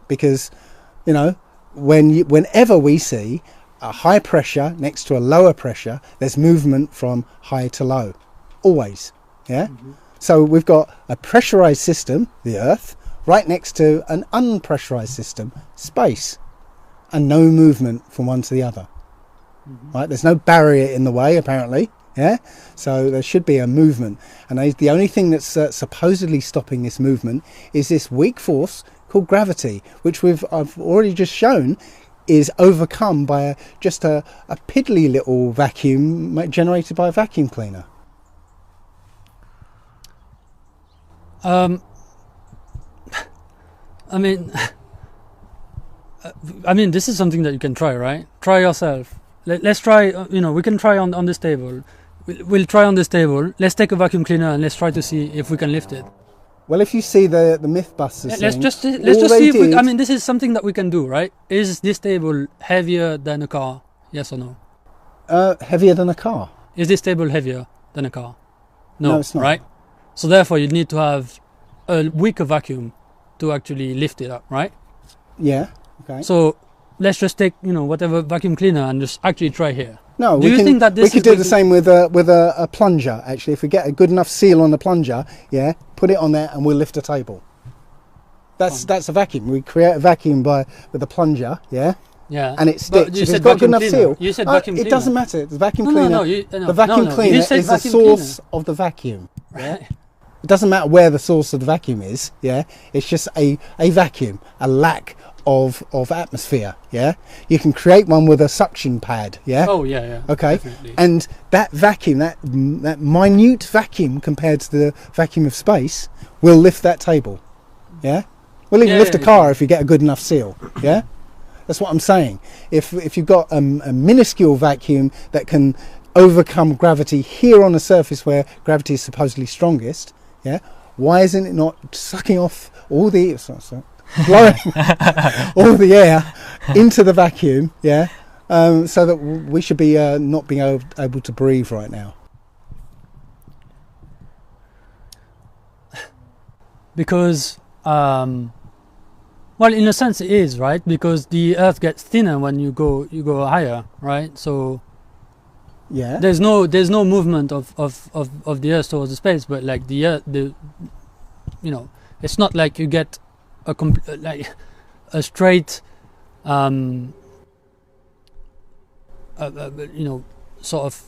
Because... whenever we see a high pressure next to a lower pressure, there's movement from high to low. Always. Yeah? So we've got a pressurized system, the Earth, right next to an unpressurized system, space, and no movement from one to the other. Right? There's no barrier in the way, apparently. Yeah, so there should be a movement, and the only thing that's supposedly stopping this movement is this weak force called gravity, which I've already just shown is overcome by just a piddly little vacuum generated by a vacuum cleaner. I mean, this is something that you can try, right? Try yourself. Let's try. We can try on this table. We'll try on this table. Let's take a vacuum cleaner and let's try to see if we can lift it. Well, if you see the Mythbusters, Let's thing, just see if we. I mean, this is something that we can do, right? Is this table heavier than a car? Yes or no? Heavier than a car. Is this table heavier than a car? No, it's not. Right? So therefore, you need to have a weaker vacuum to actually lift it up, right? Yeah. Okay. So let's just take whatever vacuum cleaner and just actually try here. No, do you think that this we could do the same with a plunger? Actually, if we get a good enough seal on the plunger, yeah, put it on there and we'll lift a table. That's a vacuum. We create a vacuum with a plunger, yeah. Yeah. And it sticks. You if said it's got a good enough cleaner. seal. You said vacuum cleaner. It doesn't matter. The vacuum No, cleaner. the vacuum cleaner You said is the vacuum source of the vacuum. Right. It doesn't matter where the source of the vacuum is. Yeah. It's just a vacuum, a lack of atmosphere. Yeah. You can create one with a suction pad. Yeah. Oh yeah. Okay. Definitely. And that vacuum, that minute vacuum compared to the vacuum of space, will lift that table. Yeah. We'll even lift a car if you get a good enough seal. Yeah. That's what I'm saying. If you've got a minuscule vacuum that can overcome gravity here on a surface where gravity is supposedly strongest, yeah, why isn't it not sucking off all the blowing all the air into the vacuum, yeah, so that we should be not being able to breathe right now? Because well, in a sense it is, right? Because the Earth gets thinner when you go higher, right? So yeah, there's no movement of the Earth towards the space, but like the Earth, it's not like you get a straight sort of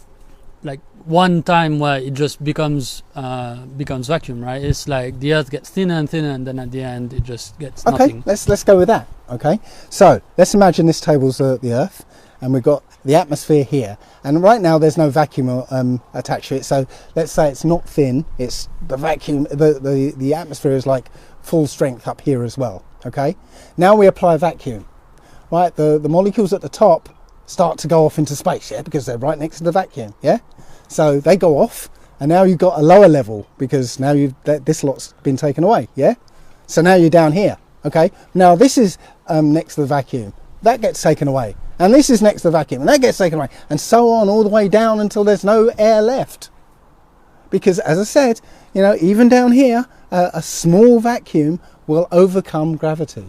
like one time where it just becomes vacuum, right? It's like the Earth gets thinner and thinner, and then at the end it just gets nothing. Okay, let's go with that. Okay, so let's imagine this table's the Earth, and we've got the atmosphere here, and right now there's no vacuum attached to it. So let's say it's not thin; it's the vacuum. The atmosphere is like full strength up here as well. Okay, now we apply a vacuum. Right, the molecules at the top start to go off into space, yeah, because they're right next to the vacuum, yeah. So they go off, and now you've got a lower level because now this lot's been taken away, yeah. So now you're down here, okay. Now this is next to the vacuum, that gets taken away, and this is next to the vacuum, and that gets taken away, and so on all the way down until there's no air left. Because as I said, even down here, a small vacuum will overcome gravity.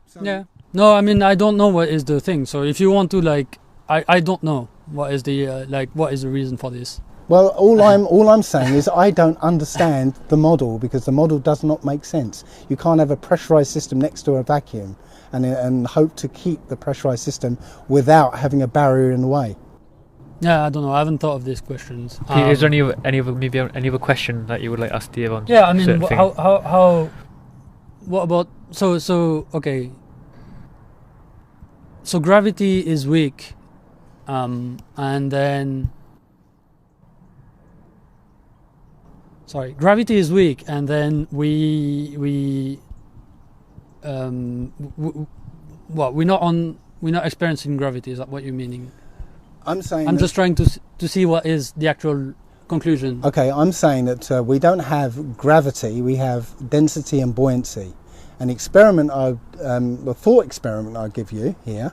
So yeah. No, I mean, I don't know what is the thing. So if you want to, I don't know what is the what is the reason for this. Well, all I'm saying is I don't understand the model, because the model does not make sense. You can't have a pressurized system next to a vacuum and hope to keep the pressurized system without having a barrier in the way. Yeah, I don't know. I haven't thought of these questions. Is there any other question that you would like to ask Dave on? Yeah, I mean, how what about okay. So gravity is weak, and then gravity is weak, and then we're not experiencing gravity. Is that what you're meaning? I'm saying I'm just trying to see what is the actual conclusion. Okay, I'm saying that we don't have gravity; we have density and buoyancy. An experiment, the thought experiment I'll give you here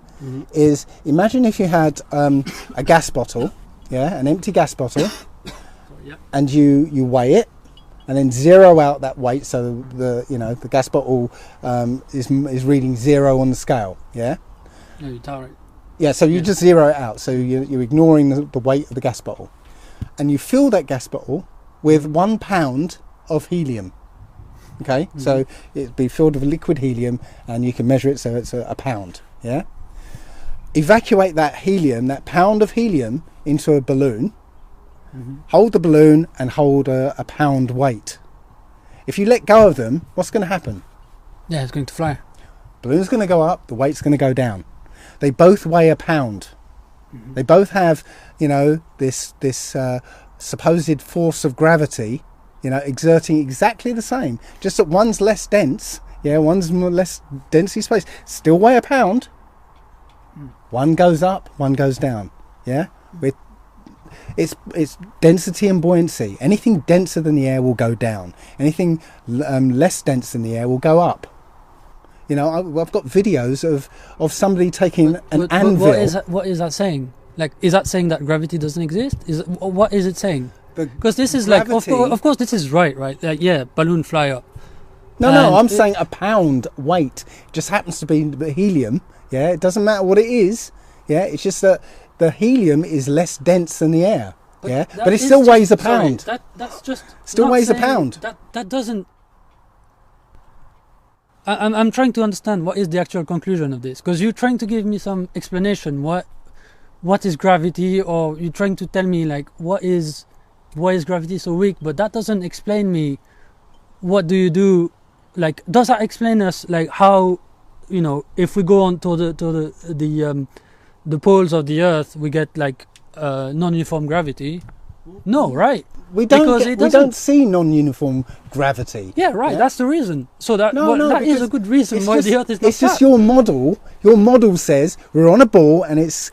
is, imagine if you had a gas bottle, yeah, an empty gas bottle, and you weigh it, and then zero out that weight, so the gas bottle is reading 0 on the scale, yeah. Yeah, you tower it. Yeah, so you just zero it out, so you're ignoring the weight of the gas bottle, and you fill that gas bottle with 1 pound of helium. Okay, so it'd be filled with liquid helium, and you can measure it, so it's a pound. Yeah. Evacuate that helium, that pound of helium, into a balloon. Hold the balloon and hold a pound weight. If you let go of them, what's going to happen? Yeah, it's going to fly. Balloon's going to go up, the weight's going to go down. They both weigh a pound. They both have, this supposed force of gravity, exerting exactly the same. Just that one's less dense, one's less density space. Still weigh a pound. One goes up, one goes down. Yeah, it's density and buoyancy. Anything denser than the air will go down. Anything less dense than the air will go up. I've got videos of somebody taking an anvil. What is that saying? Like, is that saying that gravity doesn't exist? What is it saying? Because this is gravity, of course, this is right? Like, balloon fly up. No, I'm saying a pound weight just happens to be helium. Yeah, it doesn't matter what it is. Yeah, it's just that the helium is less dense than the air. But it still weighs a pound. Sorry, that's just still weighs a pound. That doesn't. I'm trying to understand what is the actual conclusion of this, because you're trying to give me some explanation. What is gravity, or you're trying to tell me like why is gravity so weak? But that doesn't explain me. What do you do? Like, does that explain us like how, if we go on to the poles of the Earth, we get like non-uniform gravity? No, right? We don't see non-uniform gravity. Yeah, right. Yeah? That's the reason. So that is a good reason why the Earth is not It's just your model. Your model says we're on a ball, and it's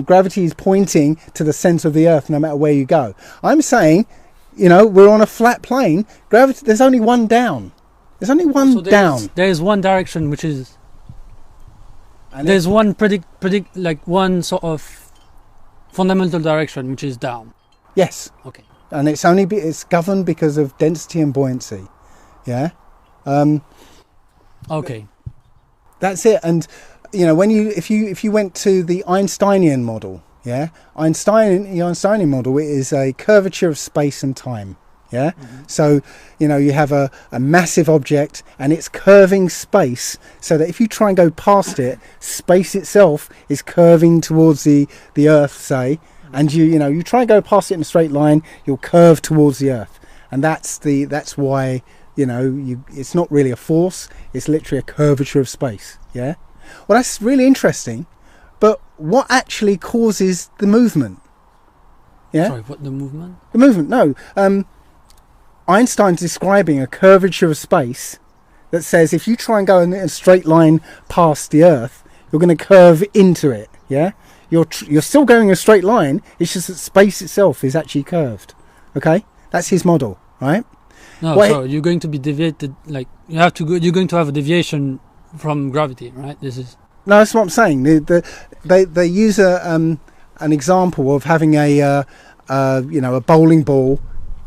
gravity is pointing to the centre of the Earth, no matter where you go. I'm saying, we're on a flat plane. Gravity. There's only one down. There's only one down. There's one direction, which is. And there's one predict like one sort of fundamental direction, which is down. Yes. Okay. And it's governed because of density and buoyancy. Yeah. Okay. That's it. And if you went to the Einsteinian model, the Einsteinian model is a curvature of space and time. Yeah. So you have a massive object, and it's curving space, so that if you try and go past it, space itself is curving towards the Earth, say. And you try and go past it in a straight line, you'll curve towards the Earth, and that's why it's not really a force; it's literally a curvature of space. Yeah, well, that's really interesting. But what actually causes the movement? Yeah, sorry, what the movement? The movement. No, Einstein's describing a curvature of space that says if you try and go in a straight line past the Earth, you're going to curve into it. Yeah. You're still going a straight line. It's just that space itself is actually curved. Okay, that's his model, right? No, so you're going to be deviated. Like you're going to have a deviation from gravity, right? No, that's what I'm saying. They use an example of having a bowling ball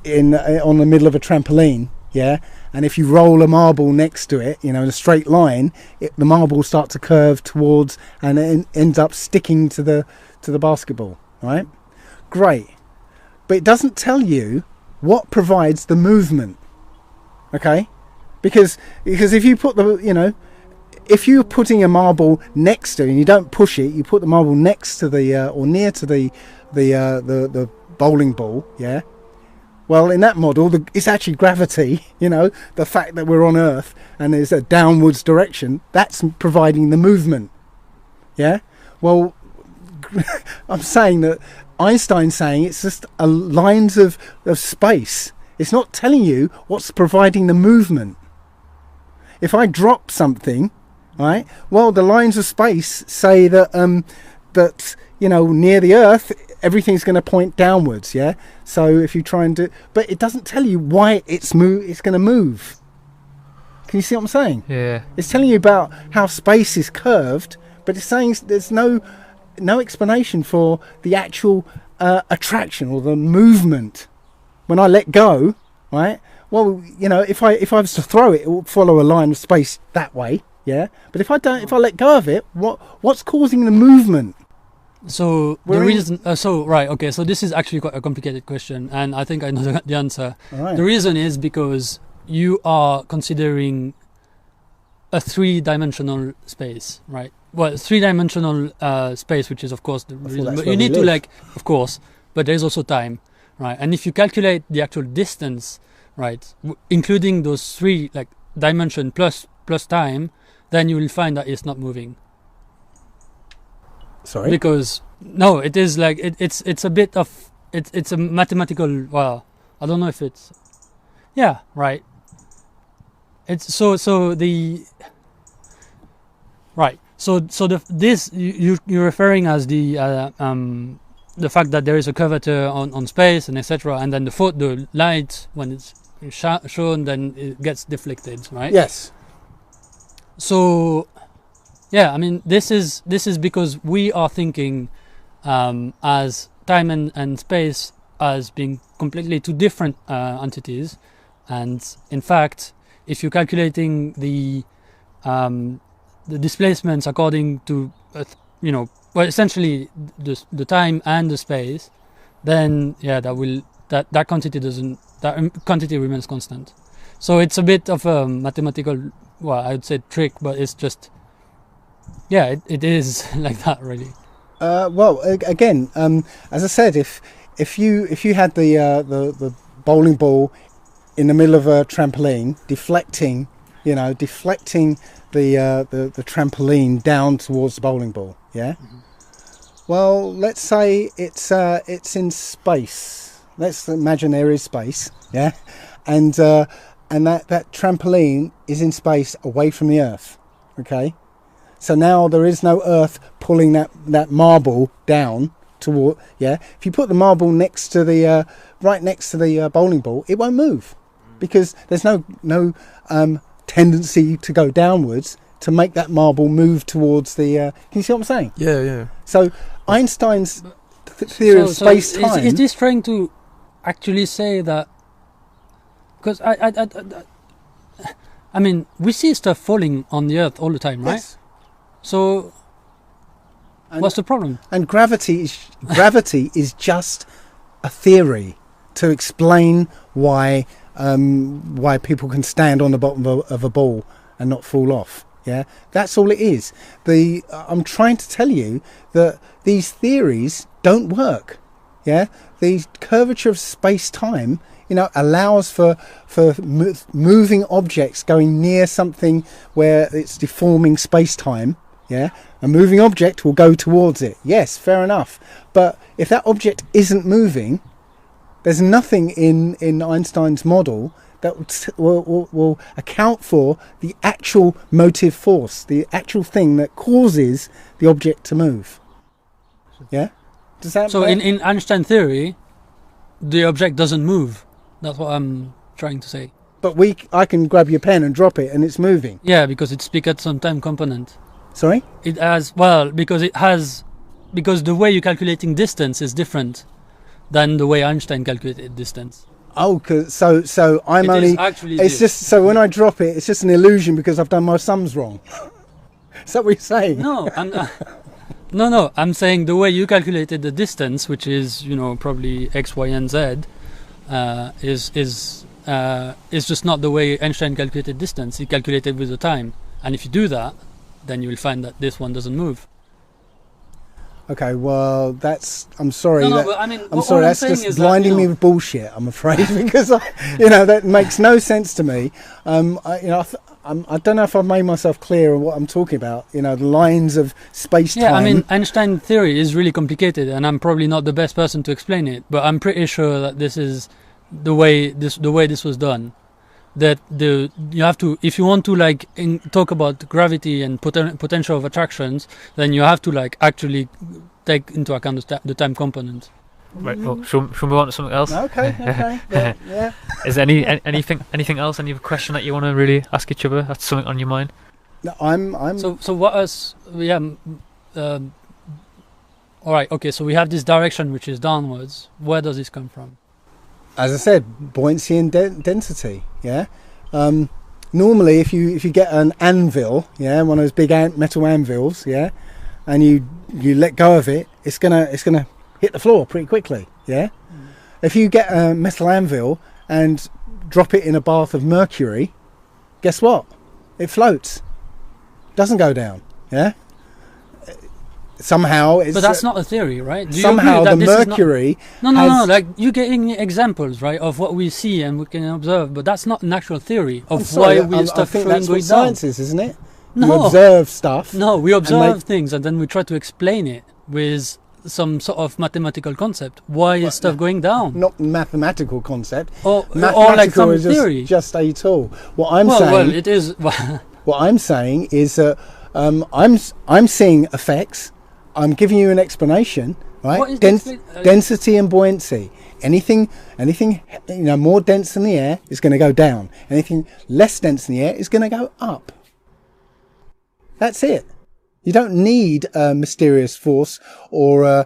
on the middle of a trampoline. Yeah. And if you roll a marble next to it, in a straight line, the marble starts to curve towards, and it ends up sticking to the basketball, right? Great. But it doesn't tell you what provides the movement, okay? Because if you put if you're putting a marble next to, and you don't push it, you put the marble next to or near to the bowling ball, yeah? Well, in that model, it's actually gravity, the fact that we're on Earth and there's a downwards direction, that's providing the movement. Yeah? Well, I'm saying that Einstein's saying it's just lines of space. It's not telling you what's providing the movement. If I drop something, right, well, the lines of space say that, near the Earth, everything's going to point downwards, yeah? So if you try and but it doesn't tell you why it's going to move. Can you see what I'm saying? Yeah. It's telling you about how space is curved, but it's saying there's no explanation for the actual attraction or the movement. When I let go, right? Well, if I was to throw it, it will follow a line of space that way, yeah? But if I let go of it, what's causing the movement? So the reason, right, okay. So this is actually quite a complicated question, and I think I know the answer. Right. The reason is because you are considering a three-dimensional space, right? Well, three-dimensional space, which is of course the reason. But you need to like, of course, but there's also time, right? And if you calculate the actual distance, right, including those three like dimension plus time, then you will find that it's not moving. Sorry? Because no, it is like it's a bit of it's a mathematical. Well, I don't know if it's right. It's so the right. So this you're referring as the fact that there is a curvature on space and etc. And then the light when it's shown, then it gets deflected, right? Yes. So, yeah, I mean, this is because we are thinking as time and space as being completely two different entities, and in fact, if you're calculating the displacements according to essentially the time and the space, then yeah, that quantity remains constant. So it's a bit of a mathematical, well, I would say trick, but it's just, yeah, it is like that, really. Well, again, as I said, if you had the bowling ball in the middle of a trampoline, deflecting the trampoline down towards the bowling ball, yeah. Mm-hmm. Well, let's say it's in space. Let's imagine there is space, yeah, and that trampoline is in space away from the Earth, okay. So now there is no Earth pulling that marble down toward, yeah. If you put the marble next to the right next to the bowling ball, it won't move because there's no tendency to go downwards to make that marble move towards the. Can you see what I'm saying? Yeah, yeah. So Einstein's theory of space-time. Is this trying to actually say that? Because I mean, we see stuff falling on the Earth all the time, right? Yes. So, what's the problem? And gravity is just a theory to explain why people can stand on the bottom of a ball and not fall off. Yeah, that's all it is. I'm trying to tell you that these theories don't work. Yeah, the curvature of space-time, allows for moving objects going near something where it's deforming space-time. Yeah, a moving object will go towards it. Yes, fair enough. But if that object isn't moving, there's nothing in Einstein's model that will account for the actual motive force, the actual thing that causes the object to move. Yeah? Does that so in Einstein theory, the object doesn't move. That's what I'm trying to say. But I can grab your pen and drop it and it's moving. Yeah, because it's because some time component. Sorry? It has, because the way you're calculating distance is different than the way Einstein calculated distance. Oh, so I'm only. It's just so when I drop it, it's just an illusion because I've done my sums wrong. Is that what you're saying? No, no. I'm saying the way you calculated the distance, which is probably x, y, and z, is just not the way Einstein calculated distance. He calculated with the time, and if you do that, then you will find that this one doesn't move. Okay, well, I'm sorry. No, but I mean, I'm sorry. That's just blinding me with bullshit. I'm afraid because that makes no sense to me. I don't know if I've made myself clear on what I'm talking about. The lines of space-time. Yeah, I mean, Einstein theory is really complicated, and I'm probably not the best person to explain it. But I'm pretty sure that this is the way this was done. That you have to, if you want to talk about gravity and potential of attractions, then you have to actually take into account the time component. Right. Well, should we move on to something else? Okay. Yeah. Is there anything else? Any question that you want to really ask each other? That's something on your mind? No, I'm. So what else? Yeah. All right. Okay. So we have this direction which is downwards. Where does this come from? As I said, buoyancy and density. Yeah. Normally, if you get an anvil, yeah, one of those big metal anvils, yeah, and you let go of it, it's gonna hit the floor pretty quickly. Yeah. If you get a metal anvil and drop it in a bath of mercury, guess what? It floats. Doesn't go down. Yeah. Somehow it's. But that's not a theory, right? Do you somehow agree that the this is mercury. No. Like you're getting examples, right, of what we see and we can observe, but that's not an actual theory of why we I stuff think flowing that's going what down. science is, isn't it? No. You observe stuff. No, we observe make- things and then we try to explain it with some sort of mathematical concept. Why is stuff going down? Not mathematical concept. Or Mathematical like some is theory. just a tool. What I'm well, saying. it is. What I'm saying is that I'm seeing effects. I'm giving you an explanation, right? What is the Density and buoyancy. Anything more dense than the air is going to go down. Anything less dense than the air is going to go up. That's it. You don't need a mysterious force or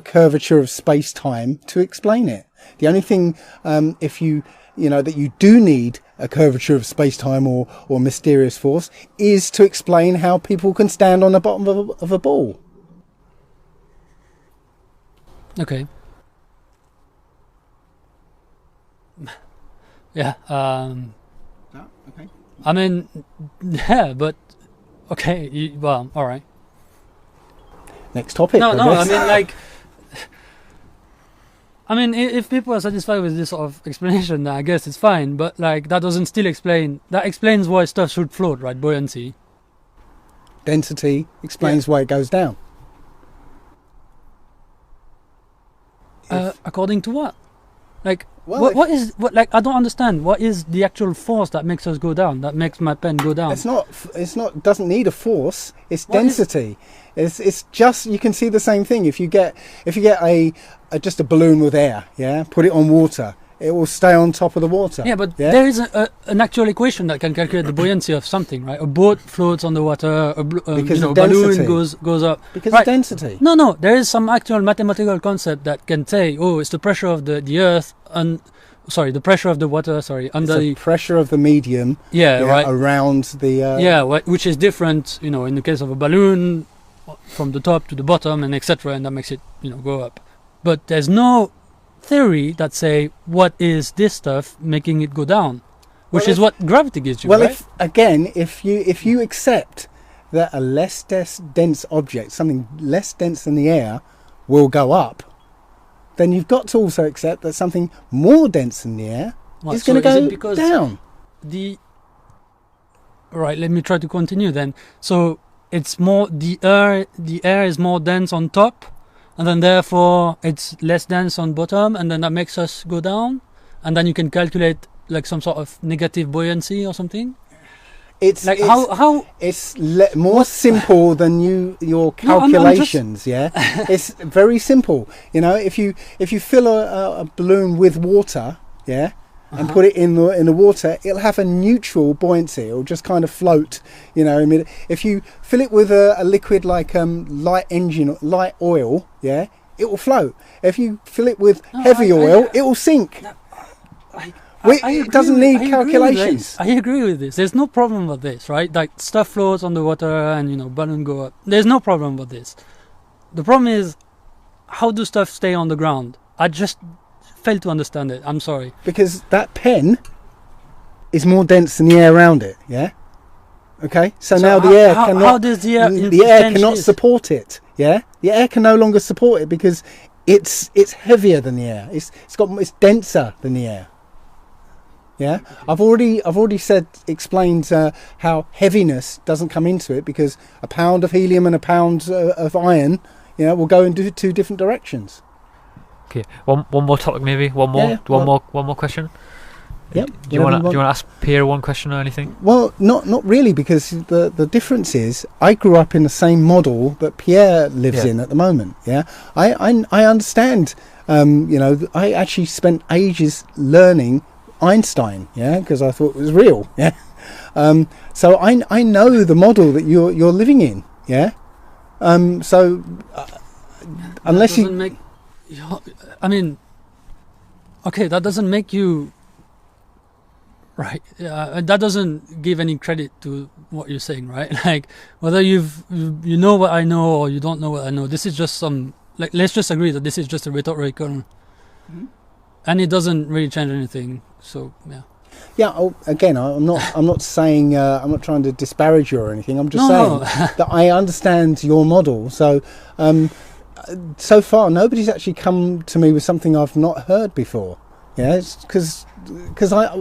curvature of space-time to explain it. The only thing, that you do need a curvature of space-time or mysterious force is to explain how people can stand on the bottom of a ball. Okay. Yeah. Okay. I mean, yeah, but okay. Well, all right. Next topic. No. I I mean, like. I mean, if people are satisfied with this sort of explanation, then I guess it's fine. But like, that doesn't still explain. That explains why stuff should float, right? Buoyancy. Density explains why it goes down. According to what? Like, Well, what is like? I don't understand. What is the actual force that makes us go down? That makes my pen go down? It's not. Doesn't need a force. It's What is- density. It's just, you can see the same thing. If you get just a balloon with air, put it on water, it will stay on top of the water. Yeah, but there is an actual equation that can calculate the buoyancy of something, right? A boat floats on the water. Because of balloon density. goes up. Because Right. of density. No. There is some actual mathematical concept that can say, oh, it's the pressure of the earth and the pressure of the water. Under It's the pressure of the medium. right. Around the. Which is different, in the case of a balloon, from the top to the bottom and etc. And that makes it, go up. But there's no theory that say what is this stuff making it go down, which is what gravity gives you. Well, right? if you accept that a less dense object, something less dense than the air, will go up, then you've got to also accept that something more dense than the air is going to go down. Right, let me try to continue then. So it's more the air is more dense on top, and then therefore it's less dense on bottom, and then that makes us go down, and then you can calculate like some sort of negative buoyancy or something. It's like more simple than your calculations. It's very simple. If you fill a balloon with water, and put it in the water, it'll have a neutral buoyancy. It'll just kind of float. If you fill it with a liquid like light oil, it will float. If you fill it with heavy oil, it will sink. It doesn't need calculations. I agree with this. There's no problem with this, right? Like stuff floats on the water and balloon go up. There's no problem with this. The problem is, how do stuff stay on the ground? I just fail to understand it. I'm sorry. Because that pen is more dense than the air around it. Yeah. Okay. So now the air cannot. How does the air cannot support it? Yeah. The air can no longer support it because it's heavier than the air. It's denser than the air. Yeah, I've already explained how heaviness doesn't come into it because a pound of helium and a pound of iron, will go in two different directions. Okay, one more topic maybe. One more question. Yep. Do you want to ask Pierre one question or anything? Well, not really, because the difference is I grew up in the same model that Pierre lives in at the moment. Yeah, I understand. I actually spent ages learning Einstein, because I thought it was real, so I know the model that you're living in, unless you, that doesn't make you right. That doesn't give any credit to what you're saying, right? Like whether you know what I know or you don't know what I know. This is just let's just agree that this is just a rhetorical. and it doesn't really change anything. So yeah. Yeah. Again, I'm not saying I'm not trying to disparage you or anything. I'm just saying that I understand your model. So so far nobody's actually come to me with something I've not heard before. Yeah, it's because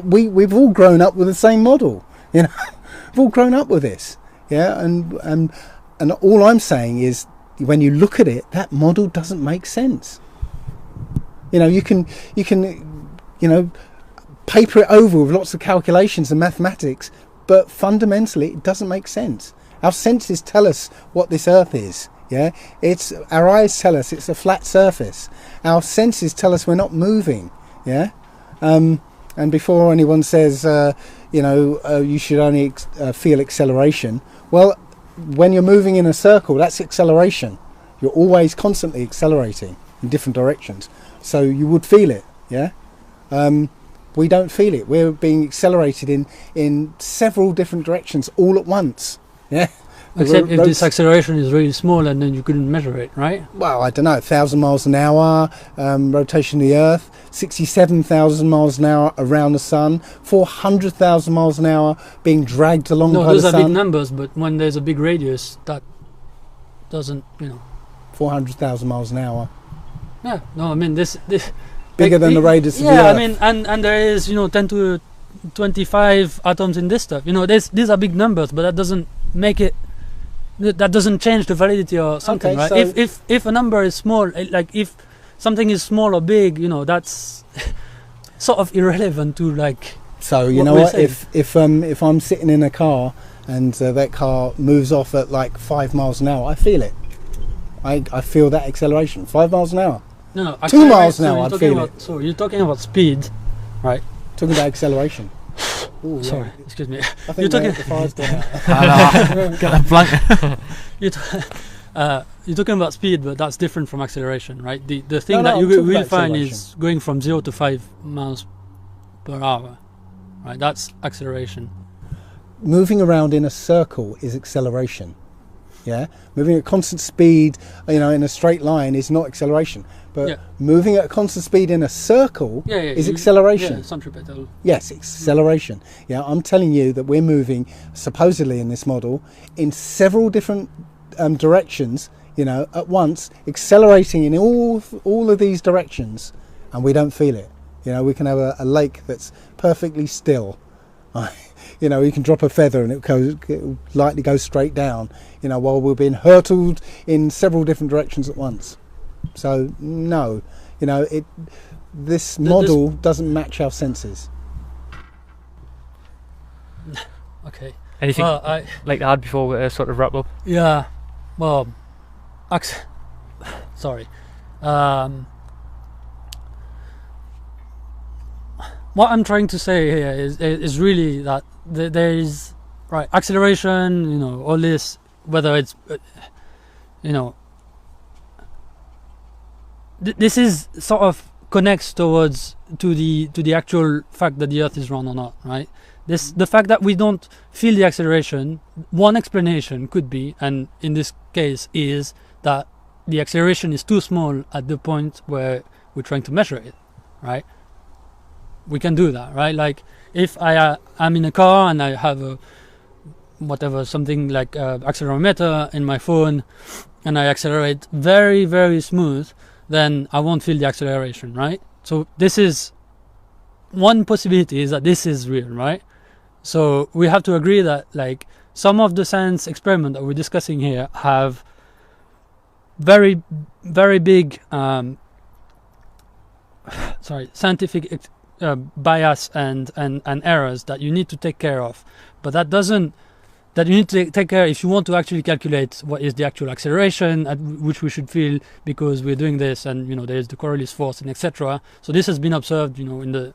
we've all grown up with the same model. You know, we've all grown up with this. Yeah, and all I'm saying is, when you look at it, that model doesn't make sense. You know, you can paper it over with lots of calculations and mathematics, but fundamentally it doesn't make sense. Our senses tell us what this Earth is. Yeah, our eyes tell us it's a flat surface. Our senses tell us we're not moving. Yeah, and before anyone says, you should only feel acceleration. Well, when you're moving in a circle, that's acceleration. You're always constantly accelerating in different directions, so you would feel it. Yeah, we don't feel it. We're being accelerated in several different directions all at once. Yeah. Except if this acceleration is really small and then you couldn't measure it, right? Well, I don't know, 1,000 miles an hour, rotation of the Earth, 67,000 miles an hour around the Sun, 400,000 miles an hour being dragged along by the Sun. No, those are big numbers, but when there's a big radius, that doesn't, 400,000 miles an hour. Yeah, no, I mean, this bigger than the radius of the Earth. Yeah, I mean, and there is, 10 to 25 atoms in this stuff. These are big numbers, but that doesn't make it... That doesn't change the validity or something, right? So if a number is small, like if something is small or big, that's sort of irrelevant to like. So you know what? If I'm sitting in a car and that car moves off at like 5 miles an hour, I feel it. I feel that acceleration. 5 miles an hour. No, 2 miles an hour. I'd feel it. So you're talking about speed, right? Talking about acceleration. Ooh, sorry, excuse me. I think the fire's gone out. Got a blank. You're talking about speed, but that's different from acceleration, right? The thing that you will find is going from 0 to 5 miles per hour, right? That's acceleration. Moving around in a circle is acceleration. Yeah, moving at constant speed, in a straight line is not acceleration. But moving at a constant speed in a circle is acceleration. Yeah, centripetal. Yes, acceleration. Yeah, I'm telling you that we're moving, supposedly in this model, in several different directions, at once, accelerating in all of these directions, and we don't feel it. We can have a lake that's perfectly still. You can drop a feather and it'll lightly go straight down, while we're being hurtled in several different directions at once. So no, this model doesn't match our senses. Okay. Anything like to add before we sort of wrap up? Yeah. Well, sorry. What I'm trying to say here is really that there is acceleration. All this, whether it's this is sort of connects towards to the actual fact that the Earth is round or not, right? The fact that we don't feel the acceleration, one explanation could be, and in this case is that the acceleration is too small at the point where we're trying to measure it, right? We can do that, right? Like if I'm in a car and I have something like accelerometer in my phone, and I accelerate very, very smooth, then I won't feel the acceleration, right? So this is one possibility, is that this is real, right? So we have to agree that like some of the science experiments that we're discussing here have very, very big scientific bias and errors that you need to take care of, but that you need to take care if you want to actually calculate what is the actual acceleration at which we should feel, because we're doing this, and there is the Coriolis force and etc. So this has been observed in the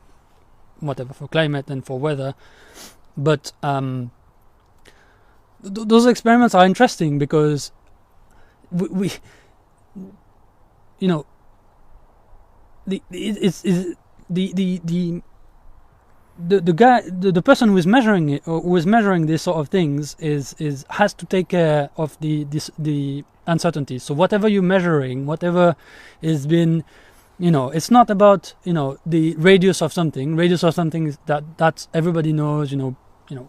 for climate and for weather, but those experiments are interesting because we the person who is measuring it, or who is measuring these sort of things, has to take care of the uncertainties. So whatever you're measuring, whatever is been it's not about the radius of something. Radius of something is that everybody knows.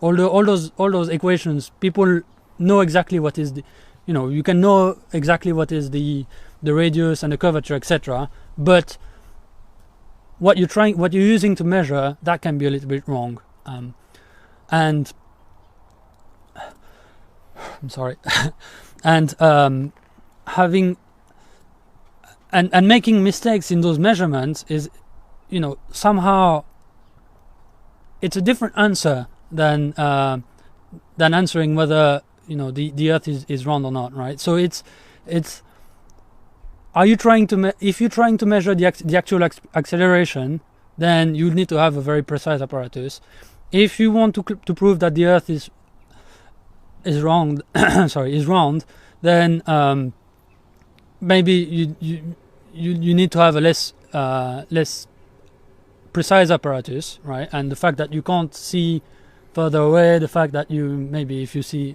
All those equations. People know exactly what is the. You can know exactly what is the radius and the curvature, etc. But what you're using to measure, that can be a little bit wrong. And I'm sorry, and having and making mistakes in those measurements is, somehow it's a different answer than answering whether the Earth is round or not, right? So it's are you trying to if you're trying to measure the actual acceleration, then you need to have a very precise apparatus. If you want to prove that the Earth is round, is round, then maybe you need to have a less precise apparatus, right? And the fact that you can't see further away, the fact that if you see,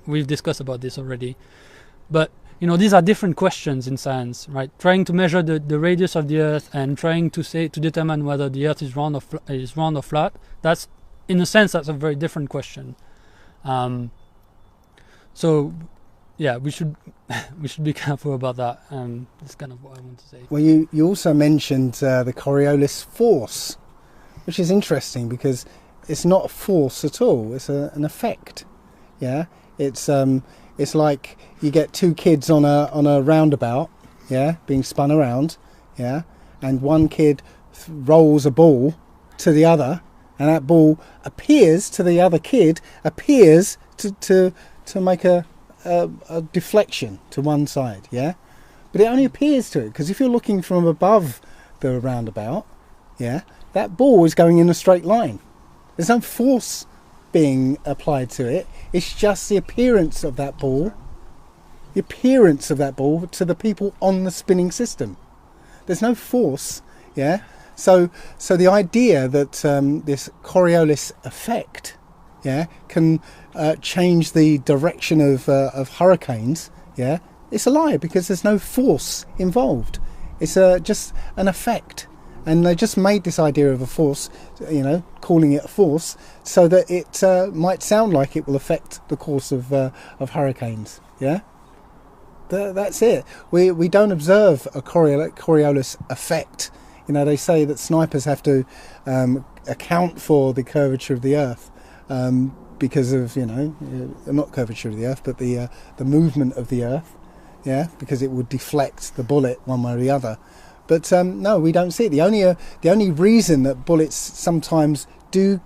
we've discussed about this already, but these are different questions in science, right? Trying to measure the radius of the Earth and trying to determine whether the Earth is round or flat. That's, in a sense, that's a very different question. So, yeah, we should be careful about that. That's kind of what I want to say. Well, you also mentioned the Coriolis force, which is interesting because it's not a force at all. It's an effect. Yeah, it's like you get two kids on a roundabout, yeah, being spun around, yeah, and one kid rolls a ball to the other, and that ball appears to the other kid, to make a deflection to one side, yeah, but it only appears to it because if you're looking from above the roundabout, yeah, that ball is going in a straight line. There's no force being applied to it. It's just the appearance of that ball to the people on the spinning system. There's no force, yeah. So the idea that this Coriolis effect, yeah, can change the direction of hurricanes, yeah, it's a lie because there's no force involved. It's just an effect. And they just made this idea of a force, calling it a force, so that it might sound like it will affect the course of hurricanes. Yeah, that's it. We don't observe a Coriolis effect. They say that snipers have to account for the curvature of the Earth because of not curvature of the Earth, but the movement of the Earth. Yeah, because it would deflect the bullet one way or the other. But no, we don't see it. The only reason that bullets sometimes do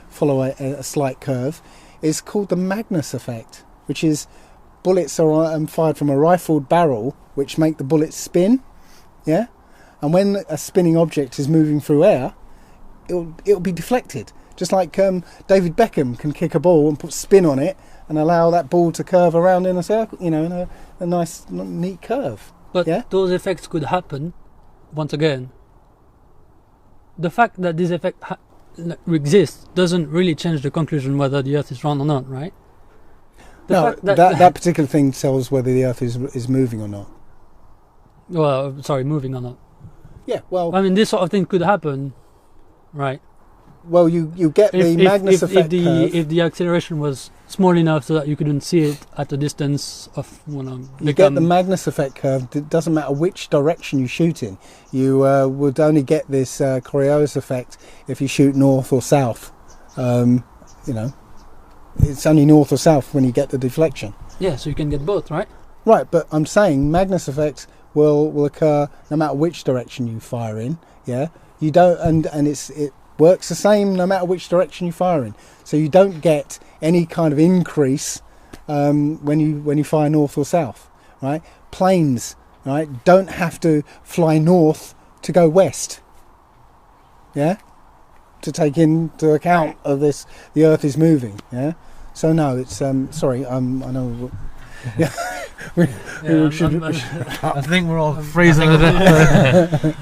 follow a slight curve is called the Magnus effect, which is bullets are fired from a rifled barrel, which make the bullets spin. Yeah, and when a spinning object is moving through air, it'll be deflected. Just like David Beckham can kick a ball and put spin on it and allow that ball to curve around in a circle, in a nice, neat curve. But yeah? Those effects could happen, once again. The fact that this effect exists doesn't really change the conclusion whether the Earth is round or not, right? That particular thing tells whether the Earth is moving or not. Well, sorry, moving or not. Yeah, well... this sort of thing could happen, right? Well, you get the Magnus effect curve. If the acceleration was small enough so that you couldn't see it at a distance of... You get the Magnus effect curve. It doesn't matter which direction you shoot in. You would only get this Coriolis effect if you shoot north or south. It's only north or south when you get the deflection. Yeah, so you can get both, right? Right, but I'm saying Magnus effects will occur no matter which direction you fire in. Yeah, you don't, and it works the same no matter which direction you fire in. So you don't get any kind of increase when you fire north or south, right? Planes, right, don't have to fly north to go west. Yeah, to take into account of this, the Earth is moving. Yeah, so no, it's sorry, I know. Yeah, I think we're all freezing a bit.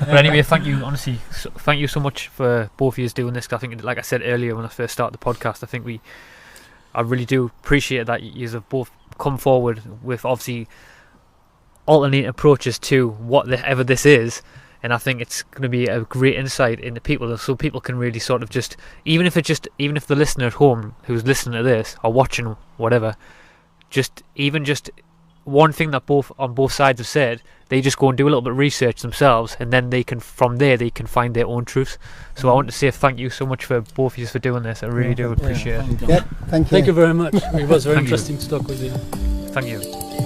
But anyway, thank you, honestly, thank you so much for both of you doing this. I think, like I said earlier when I first started the podcast, I really do appreciate that you have both come forward with obviously alternate approaches to whatever this is, and I think it's going to be a great insight into people, so people can really sort of just, even if the listener at home who's listening to this or watching whatever, just one thing that on both sides have said, they just go and do a little bit of research themselves, and then from there they can find their own truths. So I want to say thank you so much for both of you for doing this. I really do appreciate it. Thank you. Thank you very much. It was very interesting to talk with you. Thank you.